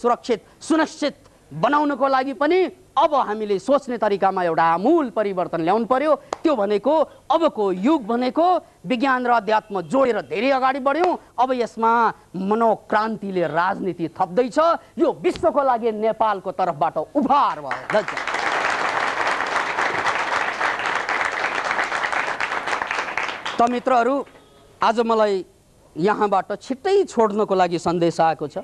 सुनिश्चित बनाउनको लागि पनि अब हामीले सोच्ने तरिकामा एउटा आमूल परिवर्तन ल्याउनु पर्यो। त्यो भनेको अबको युग भनेको विज्ञान र अध्यात्म जोडेर धेरै अगाडि बढ्यौँ। अब यसमा मनोक्रान्तिले राजनीति थप्दैछ। यो विश्वको लागि नेपालको तर्फबाट उपहार भयो। त मित्रहरू, आज मलाई यहाँबाट छिट्टै छोड्नको लागि सन्देश आएको छ।